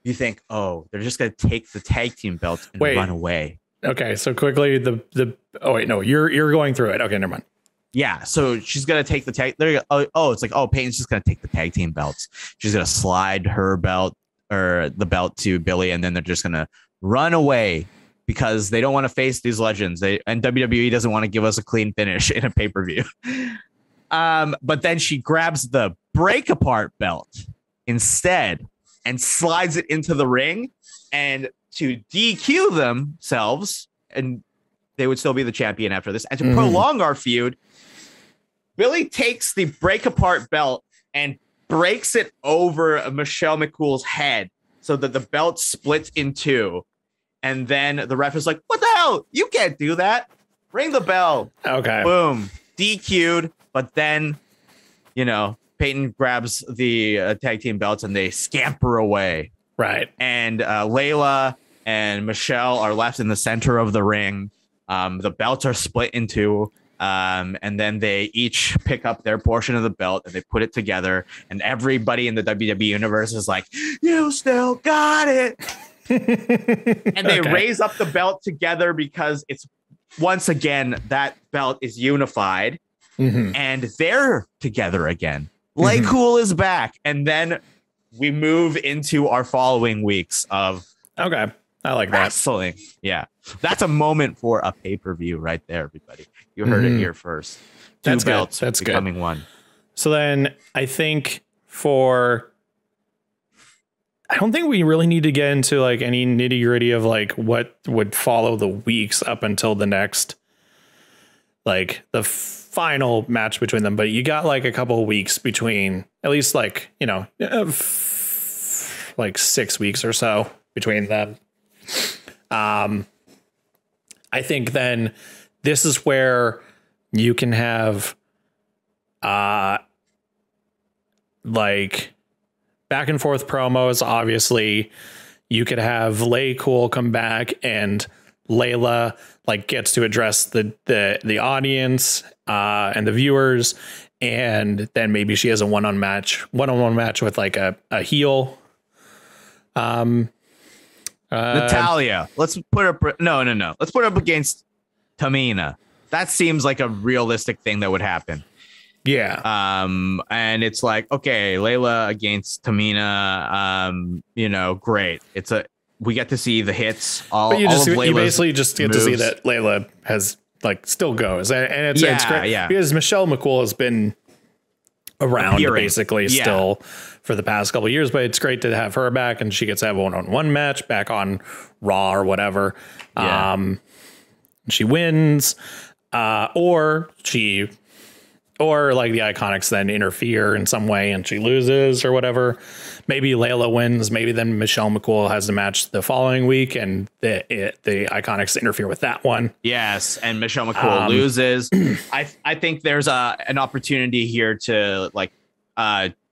you think, oh, they're just going to take the tag team belt and run away. Okay, so quickly, you're going through it. Okay, never mind. Yeah, so she's going to take the tag. There you go. It's like, Peyton's just going to take the tag team belts. She's going to slide her belt or the belt to Billy, and then they're just going to run away because they don't want to face these legends. And WWE doesn't want to give us a clean finish in a pay-per-view. But then she grabs the break apart belt instead and slides it into the ring, and to DQ themselves, and they would still be the champion after this. And to prolong our feud, Billy takes the break apart belt and breaks it over Michelle McCool's head so that the belt splits in two. And then the ref is like, what the hell? You can't do that. Ring the bell. Okay. Boom. DQ'd. But then, Peyton grabs the tag team belts and they scamper away. Right. And Layla and Michelle are left in the center of the ring. The belts are split in two. And then they each pick up their portion of the belt and they put it together. And everybody in the WWE universe is like, you still got it. And they raise up the belt together because it's, once again, that belt is unified. And they're together again. LayCool is back. And then we move into our following weeks of I like wrestling. Yeah. That's a moment for a pay-per-view right there, everybody. You heard it here first. Two belts becoming one. So then I think I don't think we really need to get into like any nitty gritty of like what would follow the weeks up until the next, like the final match between them. But you got like a couple of weeks between, at least like, like 6 weeks or so between them. I think then this is where you can have like back and forth promos. Obviously, You could have LayCool come back and Layla like gets to address the audience and the viewers, and then maybe she has a one-on-one match with like a heel. Natalia. Let's put her. No. Let's put her up against Tamina. That seems like a realistic thing that would happen. Yeah. And it's like, okay, Layla against Tamina. Great. We get to see the hits. You basically just get to see that Layla has like still goes, and it's great because Michelle McCool has been around basically still for the past couple of years, but it's great to have her back, and she gets to have a one-on-one match back on Raw or whatever. She wins, or like the IIconics then interfere in some way and she loses or whatever. Maybe Layla wins. Maybe then Michelle McCool has the match the following week and the IIconics interfere with that one. Yes. And Michelle McCool loses. I think there's an opportunity here to like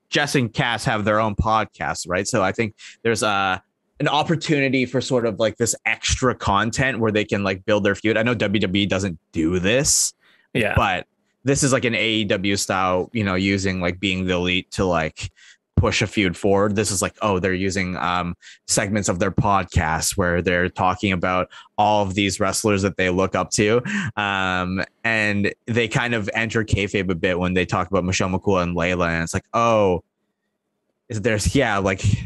Jess and Cass have their own podcast, right? So I think there's an opportunity for sort of like this extra content where they can like build their feud. I know WWE doesn't do this, but this is like an AEW style, using like being the elite to like push a feud forward. This is like, they're using segments of their podcast where they're talking about all of these wrestlers that they look up to. And they kind of enter kayfabe a bit when they talk about Michelle McCool and Layla. And it's like,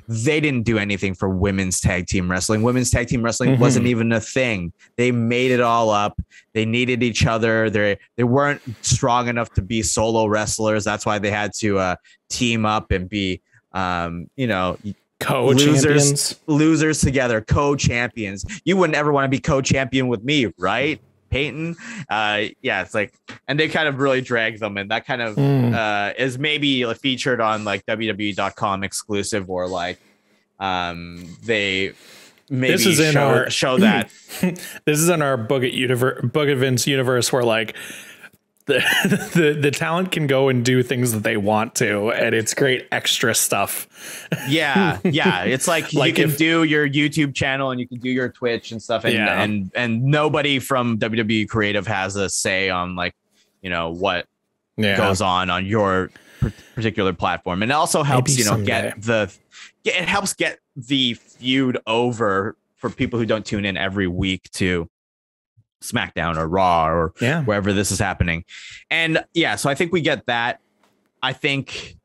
they didn't do anything for women's tag team wrestling. Women's tag team wrestling wasn't even a thing. They made it all up. They needed each other. They weren't strong enough to be solo wrestlers. That's why they had to team up and be, losers together, co-champions. You wouldn't ever want to be co-champion with me, right, Peyton? It's like, and they kind of really drag them, and that kind of is maybe featured on like WWE.com exclusive, or like they maybe show that. This is in our Book It Vince universe where like the talent can go and do things that they want to, and it's great extra stuff. It's like you can do your YouTube channel and you can do your Twitch and stuff, and nobody from WWE creative has a say on like what goes on your particular platform. And it also helps get the feud over for people who don't tune in every week to SmackDown or Raw or wherever this is happening. And so I think we get that. I think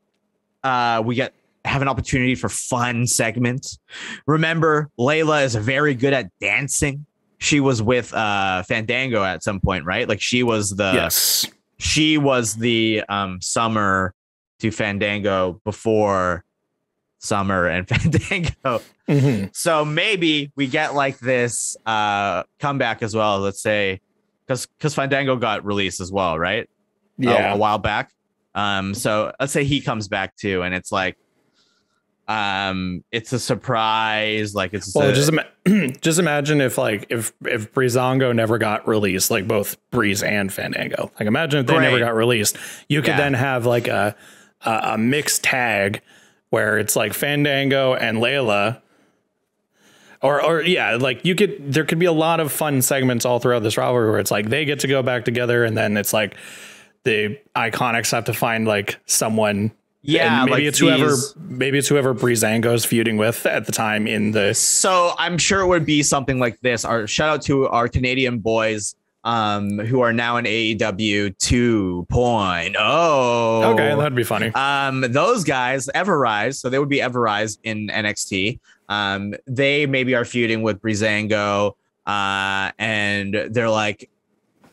we have an opportunity for fun segments. Remember, Layla is very good at dancing. She was with Fandango at some point, right? Like she was the Summer to Fandango before Summer and Fandango. So maybe we get like this comeback as well. Let's say because Fandango got released as well, right? A while back. So let's say he comes back too, and it's like it's a surprise. Like it's just imagine if Breezango never got released, like both Breeze and Fandango. Like imagine if they never got released. You could then have like a mixed tag where it's like Fandango and Layla. There could be a lot of fun segments all throughout this rivalry where it's like they get to go back together, and then it's like the IIconics have to find like someone. Yeah, maybe it's whoever Breezango's feuding with at the time in the. So I'm sure it would be something like this. Our shout out to our Canadian boys who are now in AEW 2.0. Okay, that'd be funny. Those guys, Everrise, so they would be Everrise in NXT. They maybe are feuding with Breezango, and they're like,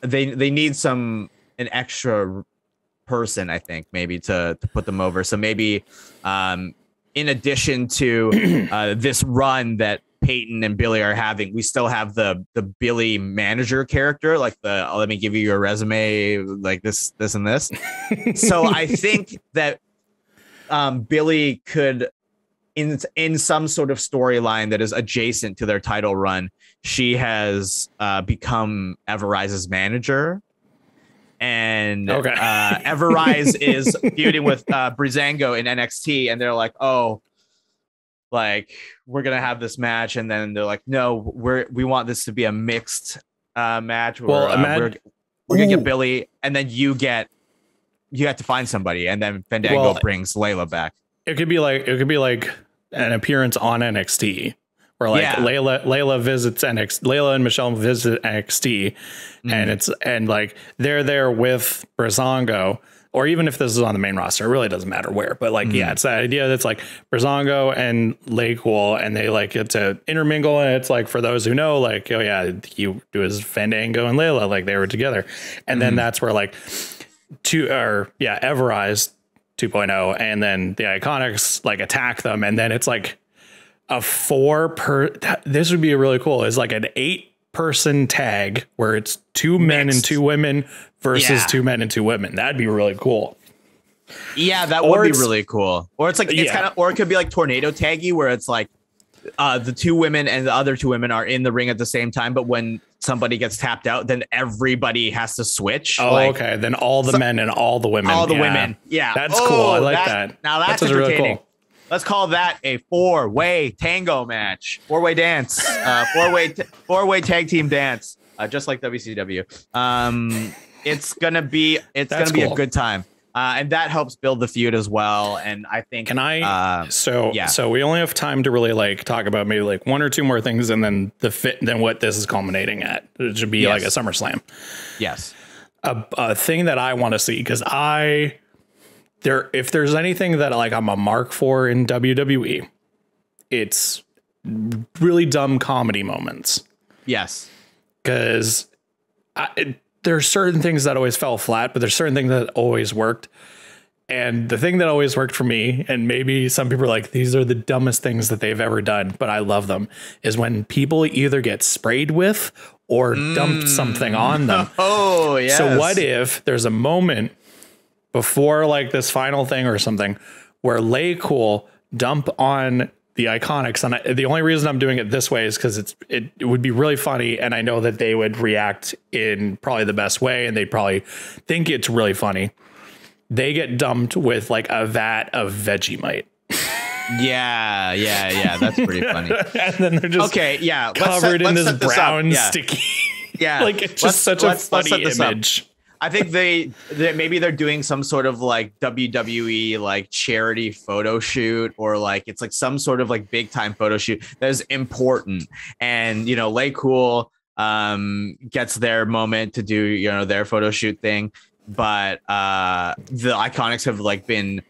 they need an extra person, I think, maybe to put them over. So maybe in addition to this run that Peyton and Billy are having, we still have the Billy manager character, like let me give you your resume, like this and this. So I think that Billy could, in some sort of storyline that is adjacent to their title run, she has become Everrise's manager. And Everrise is feuding with Breezango in NXT, and they're like, like, we're gonna have this match, and then they're like, no, we want this to be a mixed match. Where, we're gonna get Billy, and then you have to find somebody, and then Fandango brings Layla back. It could be like an appearance on NXT. Where like Layla visits NXT, Layla and Michelle visit NXT, and like they're there with Breezango, or even if this is on the main roster, it really doesn't matter where. But like, it's that idea that's like Breezango and LayCool, and they like get to intermingle, and it's like, for those who know, like, oh yeah, he was Fandango and Layla, like they were together, and then that's where like Everrise 2.0, and then the IIconics like attack them, and then it's like a this would be really cool. It's like an 8-person tag where it's 2 men and 2 women versus 2 men and 2 women. That'd be really cool. Yeah, that would be really cool. Or it's like, it's kind of, or it could be like tornado taggy, where it's like the 2 women and the other 2 women are in the ring at the same time, but when somebody gets tapped out, then everybody has to switch. Oh, like, okay. Then all the men and all the women. All the women. Yeah. That's cool. I like that. Now that's entertaining. Really cool. Let's call that a 4-way tango match, 4-way dance, 4-way tag team dance, just like WCW. It's gonna be a good time, and that helps build the feud as well. And I think so we only have time to really like talk about maybe like 1 or 2 more things, and then then what this is culminating at. It should be like a SummerSlam. Yes, a thing that I want to see, because if there's anything that like I'm a mark for in WWE, it's really dumb comedy moments. Yes. Because there's certain things that always fell flat, but there's certain things that always worked. And the thing that always worked for me, and maybe some people are like, these are the dumbest things that they've ever done, but I love them, is when people either get sprayed with or dumped something on them. Oh, yeah. So what if there's a moment before like this final thing or something where LayCool dump on the IIconics, and the only reason I'm doing it this way is because it would be really funny, and I know that they would react in probably the best way, and they'd probably think it's really funny. They get dumped with like a vat of Vegemite. Yeah, that's pretty funny. And then they're just covered in this brown sticky. Yeah, like it's just such a funny image. I think maybe they're doing some sort of like WWE like charity photo shoot, or like it's like some sort of like big time photo shoot that is important. And LayCool gets their moment to do their photo shoot thing, but the IIconics have like been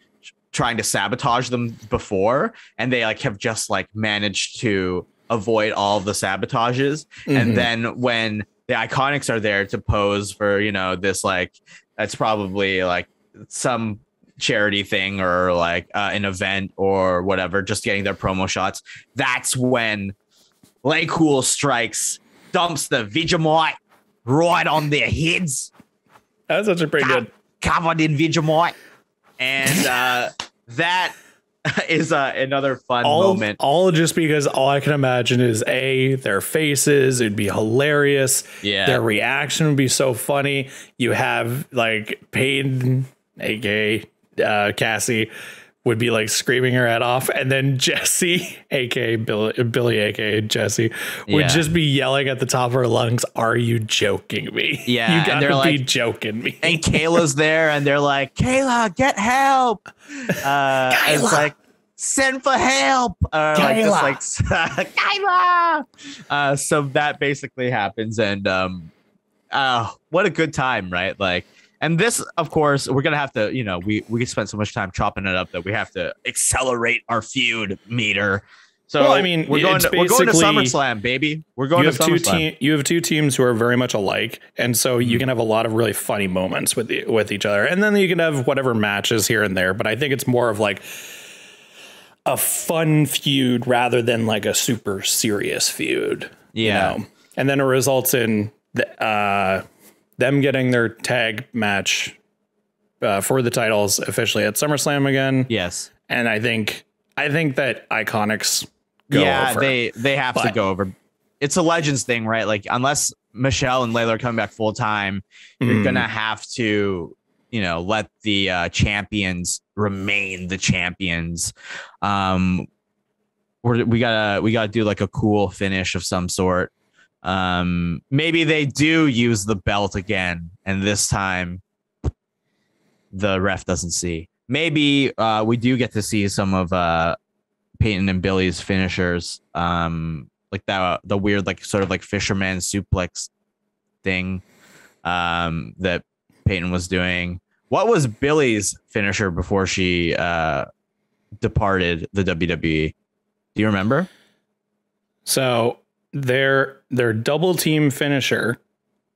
trying to sabotage them before, and they like have just like managed to avoid all of the sabotages. And then when the IIconics are there to pose for, this like, that's probably like some charity thing or like an event or whatever, just getting their promo shots. That's when LayCool strikes, dumps the Vegemite right on their heads. That's actually pretty good. Covered in Vegemite. And that is another fun moment. All just because all I can imagine is their faces. It'd be hilarious. Yeah, their reaction would be so funny. You have like Peyton, aka Cassie, would be like screaming her head off, and then Jesse, aka Billy, aka Jesse, would just be yelling at the top of her lungs, "Are you joking me? Yeah, you gotta be joking me." And Kayla's there, and they're like, "Kayla, get help!" It's like, "Send for help!" Kayla. So that basically happens, and what a good time, right? Like. And this, of course, we're going to have to, we spent so much time chopping it up that we have to accelerate our feud meter. So, I mean, we're going to SummerSlam, baby. We're going to SummerSlam. You have 2 teams who are very much alike. And so you can have a lot of really funny moments with each other. And then you can have whatever matches here and there. But I think it's more of like a fun feud rather than like a super serious feud. Yeah. And then it results in them getting their tag match for the titles officially at SummerSlam again. Yes. And I think that IIconics go over. They have to go over. It's a Legends thing, right? Like, unless Michelle and Layla are coming back full time, you're going to have to, let the champions remain the champions. we gotta do like a cool finish of some sort. Maybe they do use the belt again, and this time the ref doesn't see. Maybe we do get to see some of Peyton and Billy's finishers, like the weird like sort of like fisherman suplex thing that Peyton was doing. What was Billy's finisher before she departed the WWE? Do you remember? So their double team finisher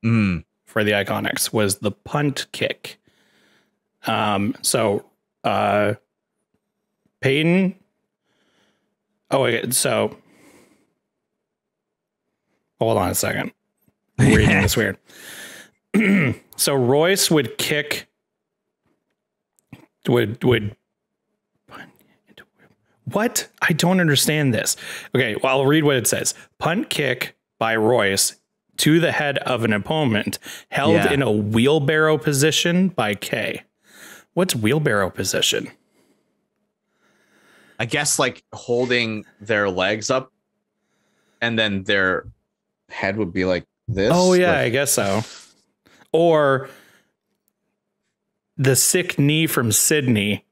for the IIconics was the punt kick. So Peyton. Oh, wait, so hold on a second. I'm reading this weird. So Royce would kick. Would what? I don't understand this. Okay, well, I'll read what it says. Punt kick by Royce to the head of an opponent held in a wheelbarrow position by Kay. What's wheelbarrow position? I guess like holding their legs up and then their head would be like this. Oh, yeah, I guess so. Or the sick knee from Sydney.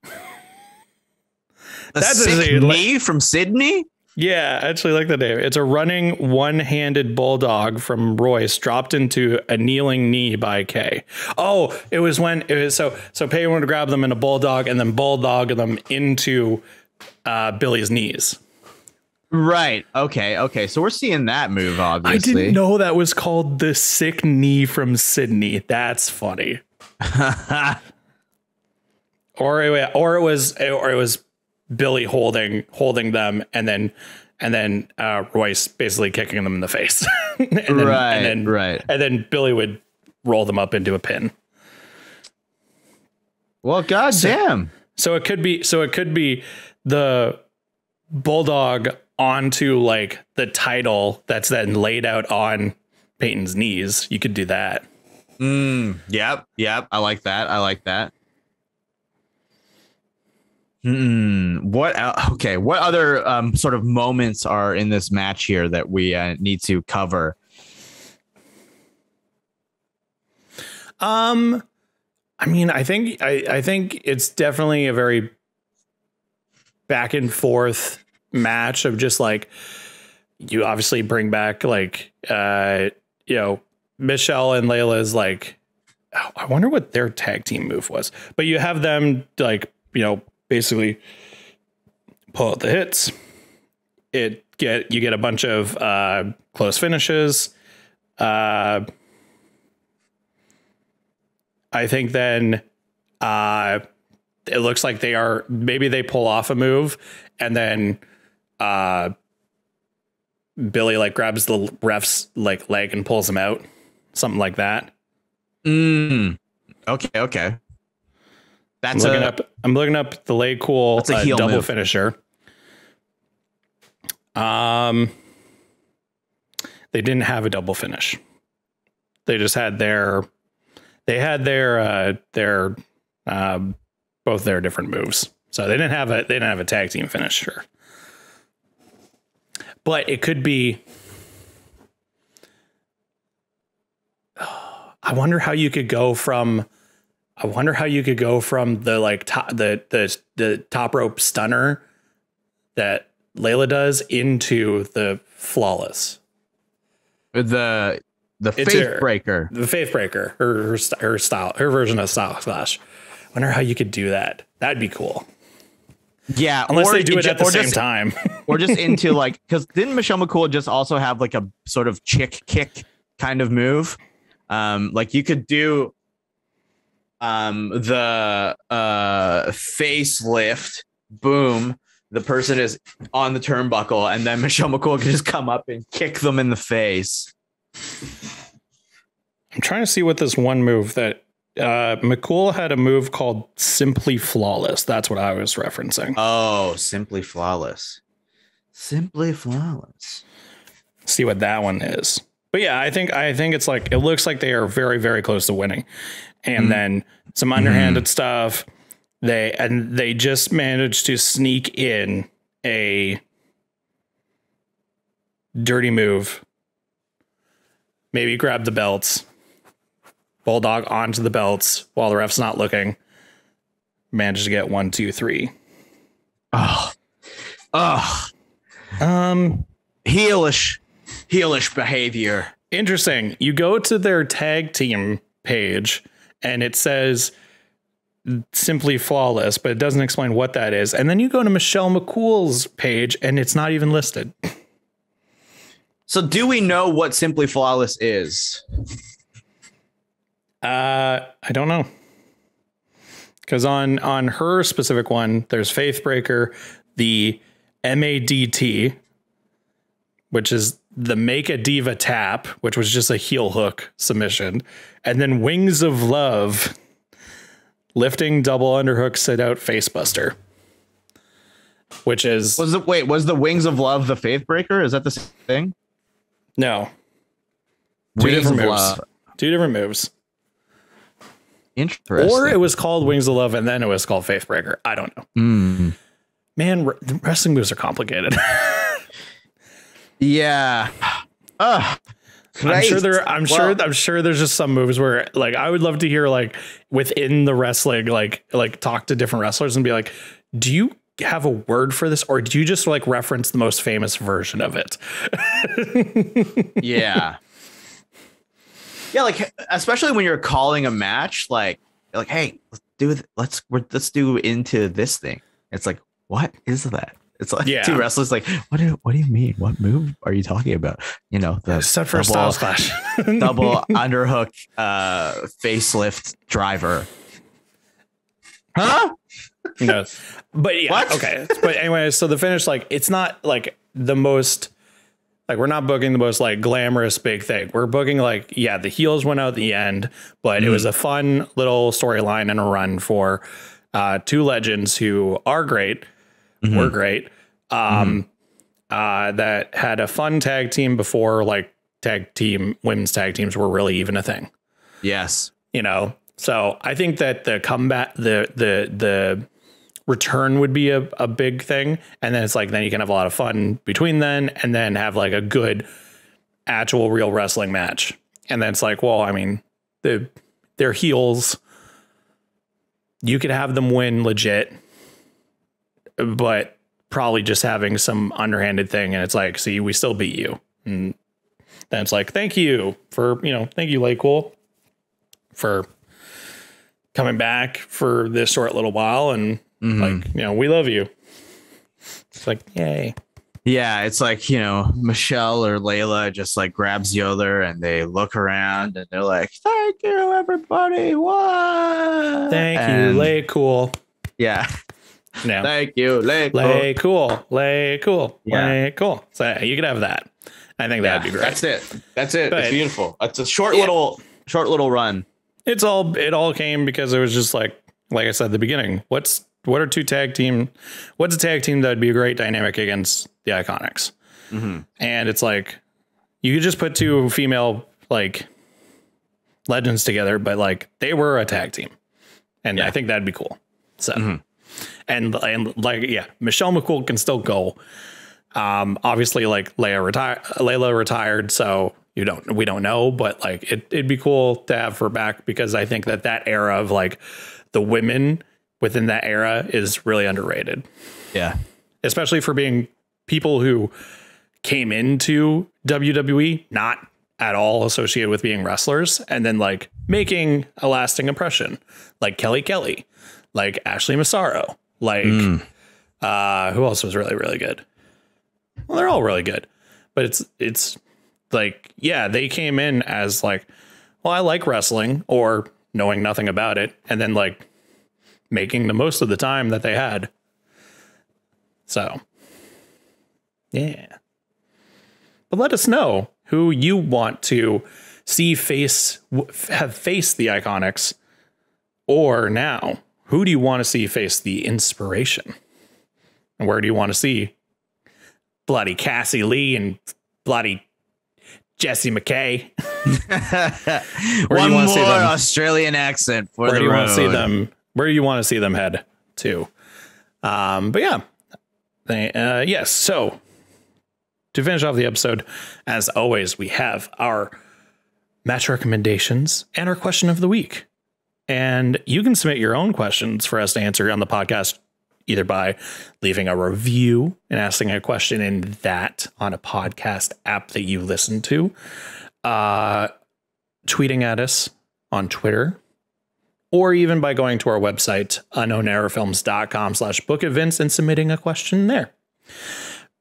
That's sick knee from Sydney? Yeah, I actually like the name. It's a running one-handed bulldog from Royce dropped into a kneeling knee by Kay. Oh, it was when it was so Payne would grab them in a bulldog and then bulldog them into Billy's knees. Right. Okay. So we're seeing that move, obviously. I didn't know that was called the sick knee from Sydney. That's funny. or it was Billy holding them and then Royce basically kicking them in the face. and then Billy would roll them up into a pin. Well, goddamn. So it could be the bulldog onto like the title that's then laid out on Peyton's knees. You could do that. Yep. I like that. What other sort of moments are in this match here that we need to cover? I mean, I think it's definitely a very back and forth match of just like, you obviously bring back like Michelle and Layla's like, I wonder what their tag team move was, but you have them like, basically pull out the hits. You get a bunch of close finishes. I think then it looks like maybe they pull off a move and then Billy like grabs the ref's like leg and pulls him out. Something like that. Okay. I'm looking up the LayCool double move. Finisher. They didn't have a double finish. They just had their both their different moves. So they didn't have a tag team finisher. But it could be. I wonder how you could go from the like the top rope stunner that Layla does into the flawless. The faith breaker. The faith breaker. Her style, her version of Style Clash. I wonder how you could do that. That'd be cool. Yeah, unless they do it at the same time. Or just into like, because didn't Michelle McCool just also have like a sort of chick kick kind of move? Like you could do the facelift, boom, the person is on the turnbuckle, and then Michelle McCool can just come up and kick them in the face. I'm trying to see what this one move that McCool had a move called Simply Flawless. That's what I was referencing. Oh, Simply Flawless. See what that one is. But yeah, I think it's like, it looks like they are very, very close to winning. And then some underhanded stuff. They just managed to sneak in a dirty move. Maybe grab the belts. Bulldog onto the belts while the ref's not looking. Managed to get 1, 2, 3. Heelish behavior. Interesting. You go to their tag team page and it says Simply Flawless, but it doesn't explain what that is. And then you go to Michelle McCool's page and it's not even listed. So do we know what Simply Flawless is? I don't know. Because on her specific one, there's Faithbreaker, the MADT, which is the Make a Diva tap, which was just a heel hook submission. And then Wings of Love, lifting double underhook sit out facebuster. Which is... Was the Wings of Love the Faithbreaker? Is that the same thing? No. Two different moves. Interesting. Or it was called Wings of Love and then it was called Faithbreaker. I don't know. Man, wrestling moves are complicated. Yeah. I'm sure there's just some moves where like I would love to hear like within the wrestling like talk to different wrestlers and be like, do you have a word for this or do you just like reference the most famous version of it? Yeah. Yeah, like especially when you're calling a match, like hey, let's do into this thing. It's like, what is that? It's like two wrestlers like, what do you mean? What move are you talking about? You know, the set for a Styles Clash. Double underhook facelift driver. Huh? No. But yeah, what? Okay. But anyway, so the finish, like it's not like the most like we're not booking the most like glamorous big thing. We're booking like, yeah, the heels went out at the end, but it was a fun little storyline and a run for two legends who are great, were great, that had a fun tag team before like women's tag teams were really even a thing. Yes. You know, so I think that the comeback, the return would be a big thing. And then it's like, then you can have a lot of fun between then and then have like a good actual real wrestling match. And then it's like, well, I mean, they're heels. You could have them win legit, but probably just having some underhanded thing. And it's like, see, we still beat you. And then it's like, thank you, LayCool, for coming back for this short little while. And like, you know, we love you. It's like, yay. Yeah, it's like, you know, Michelle or Layla just like grabs the other and they look around and they're like, thank you, everybody. What? Thank you, LayCool. Yeah. No. Thank you, LayCool. LayCool. Yeah. LayCool. So you could have that. I think that'd be great. That's it. But it's beautiful. It's a short little run. It all came because it was just like I said at the beginning, what's a tag team that'd be a great dynamic against the IIconics? And it's like, you could just put two female like legends together, but like they were a tag team. And I think that'd be cool. So, and like, yeah, Michelle McCool can still go. Obviously like Layla retired. So we don't know, but like it'd be cool to have her back because I think that era of like the women within that era is really underrated. Yeah. Especially for being people who came into WWE, not at all associated with being wrestlers, and then like making a lasting impression, like Kelly, like Ashley Massaro, like who else was really, really good? Well, they're all really good, but it's like, yeah, they came in as like, well, I like wrestling, or knowing nothing about it, and then like making the most of the time that they had. So, yeah. But let us know who you want to see have faced the IIconics, or now, who do you want to see face the Inspiration? And where do you want to see bloody Cassie Lee and bloody Jessie McKay? One more Australian accent for the road. Where do you want to see them head to? But yeah, yes. So to finish off the episode, as always, we have our match recommendations and our question of the week. And you can submit your own questions for us to answer on the podcast, either by leaving a review and asking a question in that on a podcast app that you listen to, tweeting at us on Twitter, or even by going to our website, unknownerrorfilms.com/bookevents and submitting a question there.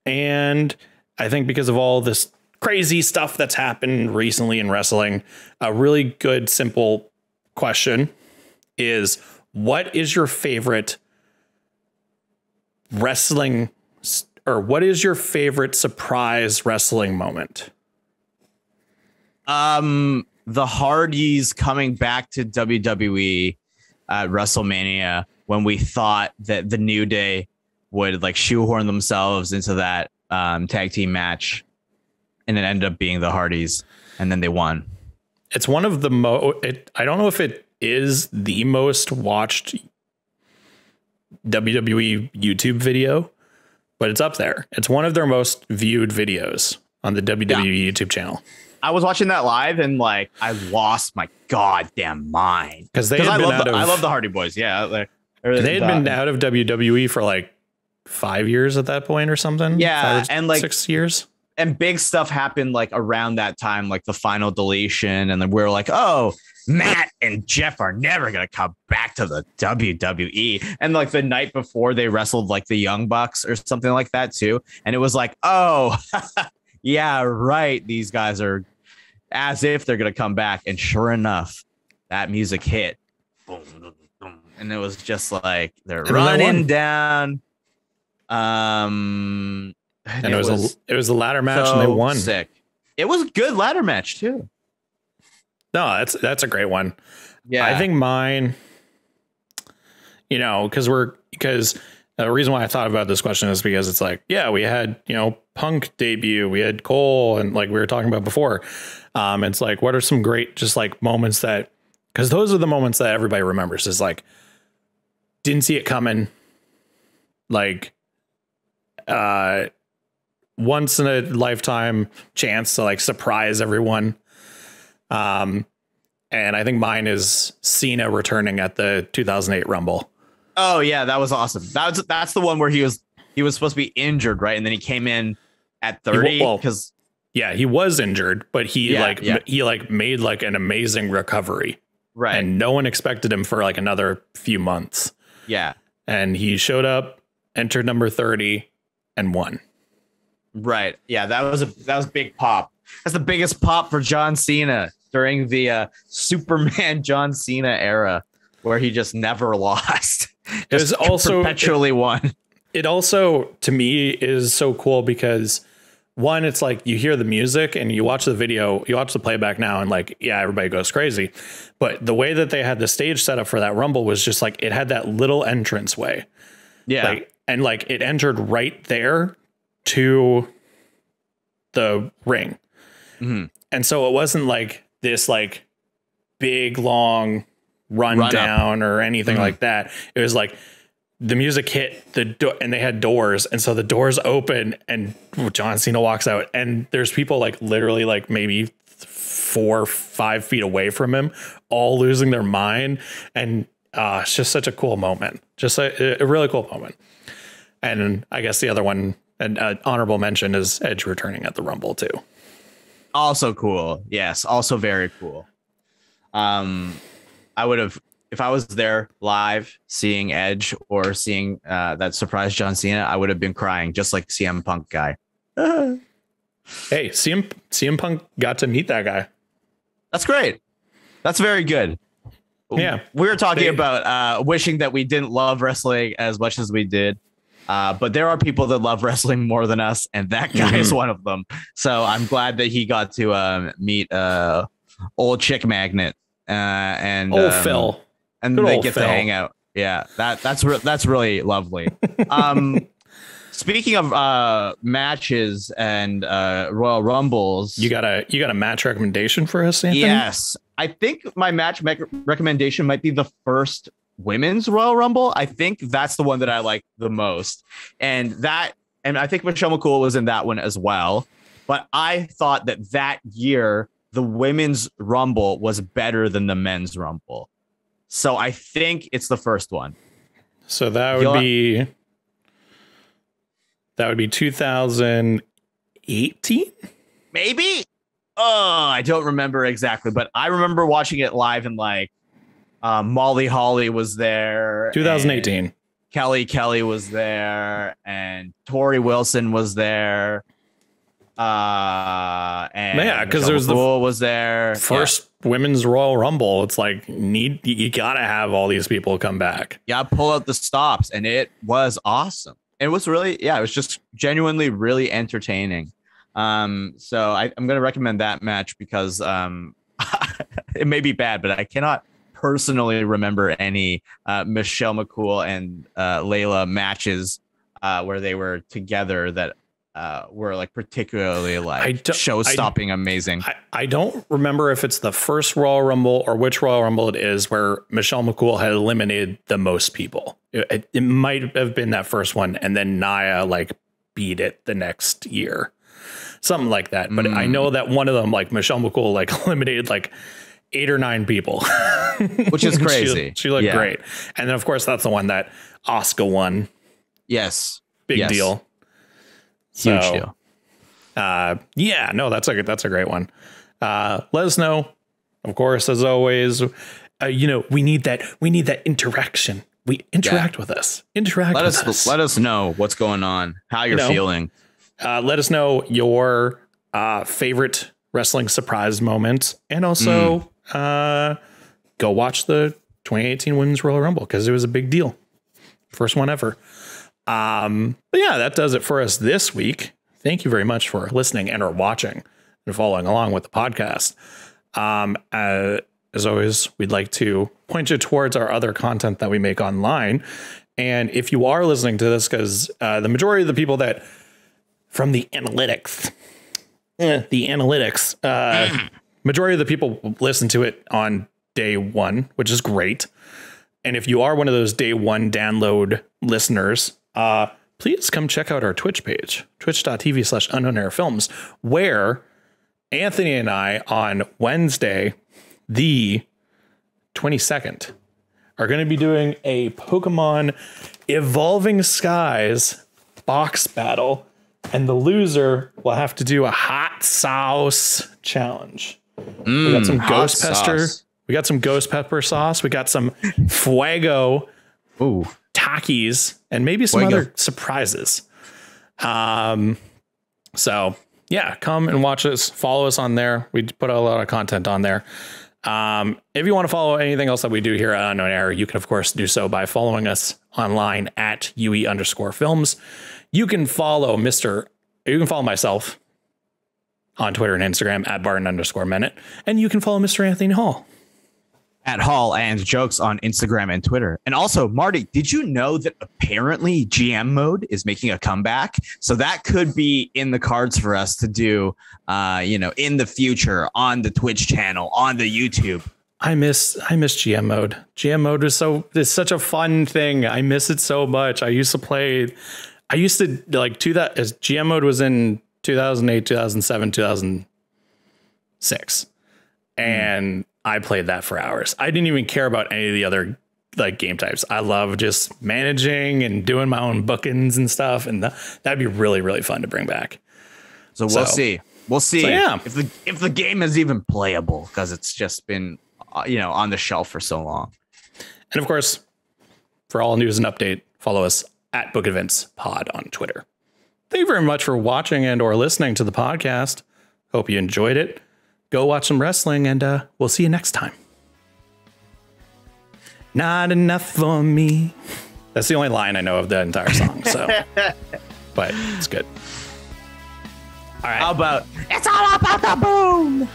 And I think because of all this crazy stuff that's happened recently in wrestling, a really good, simple question is, what is your favorite wrestling, or what is your favorite surprise wrestling moment? The Hardys coming back to WWE at WrestleMania, when we thought that the New Day would like shoehorn themselves into that tag team match, and it ended up being the Hardys, and then they won. It's one of the I don't know if it is the most watched WWE YouTube video, but it's up there. It's one of their most viewed videos on the WWE YouTube channel. I was watching that live and like I lost my goddamn mind because I love the Hardy Boys. Yeah, they had been out of WWE for like 5 years at that point or something. Yeah, and like 6 years. And big stuff happened like around that time, like the final deletion, and then we were like, oh, Matt and Jeff are never gonna come back to the WWE. And like the night before, they wrestled like the Young Bucks or something like that too, and it was like, oh. Yeah, right. These guys are as if they're going to come back. And sure enough, that music hit. Boom, boom, boom, and it was just like they're running down. And it was the ladder match and they won. Sick. It was a good ladder match, too. No, that's a great one. Yeah, I think mine, because the reason why I thought about this question is because it's like, yeah, we had, Punk debut, we had Cole, and like we were talking about before. It's like, what are some great just like moments that, because those are the moments that everybody remembers, is like, didn't see it coming. Like, once in a lifetime chance to like surprise everyone. And I think mine is Cena returning at the 2008 Rumble. Oh yeah, that was awesome. That's the one where he was supposed to be injured, right? And then he came in at 30 because he was injured, but he made like an amazing recovery, right? And no one expected him for like another few months. Yeah, and he showed up, entered number 30, and won. Right. Yeah, that was a big pop. That's the biggest pop for John Cena during the Superman John Cena era, where he just never lost. It was also perpetually won. It also, to me, is so cool because one, it's like you hear the music and you watch the video, you watch the playback now, and like, yeah, everybody goes crazy. But the way that they had the stage set up for that Rumble was just like, it had that little entrance way. Yeah. And it entered right there to the ring. Mm-hmm. And so it wasn't like this like big, long run down or anything like that. It was like the music hit the door and they had doors. And so the doors open and John Cena walks out and there's people like literally like maybe 4 or 5 feet away from him, all losing their mind. And it's just such a cool moment. Just a really cool moment. And I guess the other one, an honorable mention, is Edge returning at the Rumble too. Also cool. Yes. Also very cool. I would have, if I was there live seeing Edge or seeing that surprise John Cena, I would have been crying just like CM Punk guy. Hey, CM Punk got to meet that guy. That's great. That's very good. Yeah. We were talking about wishing that we didn't love wrestling as much as we did. But there are people that love wrestling more than us, and that guy is one of them. So I'm glad that he got to meet old chick magnet and old Phil, and good they get Phil. to hang out. Yeah, that's really lovely. Speaking of matches and Royal Rumbles, you got a match recommendation for us, Anthony? Yes, I think my match recommendation might be the first Women's Royal Rumble. I think that's the one that I like the most, and that and I think Michelle McCool was in that one as well. But I thought that year, the women's Rumble was better than the men's Rumble. So I think it's the first one. So that would be 2018? Maybe? Oh, I don't remember exactly, but I remember watching it live and like Molly Holly was there. 2018. Kelly was there and Tori Wilson was there. And yeah, because there's was there first women's Royal Rumble. It's like you gotta have all these people come back. Yeah, pull out the stops, and it was awesome. It was really, it was just genuinely really entertaining. So I'm gonna recommend that match because it may be bad, but I cannot personally remember any Michelle McCool and Layla matches where they were together that were like particularly like show-stopping amazing. I don't remember if it's the first Royal Rumble or which Royal Rumble it is where Michelle McCool had eliminated the most people. It might have been that first one, and then Nia like beat it the next year, something like that. But I know that one of them, like Michelle McCool, like eliminated like 8 or 9 people, which is crazy. She looked great, and then of course that's the one that Asuka won. Yes, big deal. Huge deal. That's a great one. Let us know, of course, as always. We need that interaction. We interact with us. Let us know what's going on, how you're feeling. Let us know your favorite wrestling surprise moment, and also go watch the 2018 Women's Royal Rumble because it was a big deal. First one ever. But yeah, that does it for us this week. Thank you very much for listening and or watching and following along with the podcast. As always, we'd like to point you towards our other content that we make online. And if you are listening to this, because the majority of the people that from the analytics, majority of the people listen to it on day one, which is great. And if you are one of those day one download listeners, please come check out our Twitch page, twitch.tv/unknownairfilms, where Anthony and I on Wednesday, the 22nd, are going to be doing a Pokemon Evolving Skies box battle, and the loser will have to do a hot sauce challenge. We got some ghost pepper. We got some ghost pepper sauce. We got some Fuego Takis, and maybe some other surprises. So yeah, come and watch us. Follow us on there. We put a lot of content on there. If you want to follow anything else that we do here at Unknown Air, you can of course do so by following us online at UE_films. You can follow myself on Twitter and Instagram at Barton_Minute, and you can follow Mr. Anthony Hall at Hall and Jokes on Instagram and Twitter. And also, Marty, did you know that apparently GM mode is making a comeback? So that could be in the cards for us to do, in the future on the Twitch channel, on the YouTube. I miss GM mode. GM mode is such a fun thing. I miss it so much. I used to do that as GM mode was in 2008, 2007, 2006. And I played that for hours. I didn't even care about any of the other like game types. I love just managing and doing my own bookings and stuff. And that'd be really, really fun to bring back. So we'll see. We'll see if the game is even playable, because it's just been, on the shelf for so long. And of course, for all news and update, follow us at Book Events Pod on Twitter. Thank you very much for watching and or listening to the podcast. Hope you enjoyed it. Go watch some wrestling, and we'll see you next time. Not enough for me. That's the only line I know of the entire song. So, but it's good. All right. How about it's all about the boom?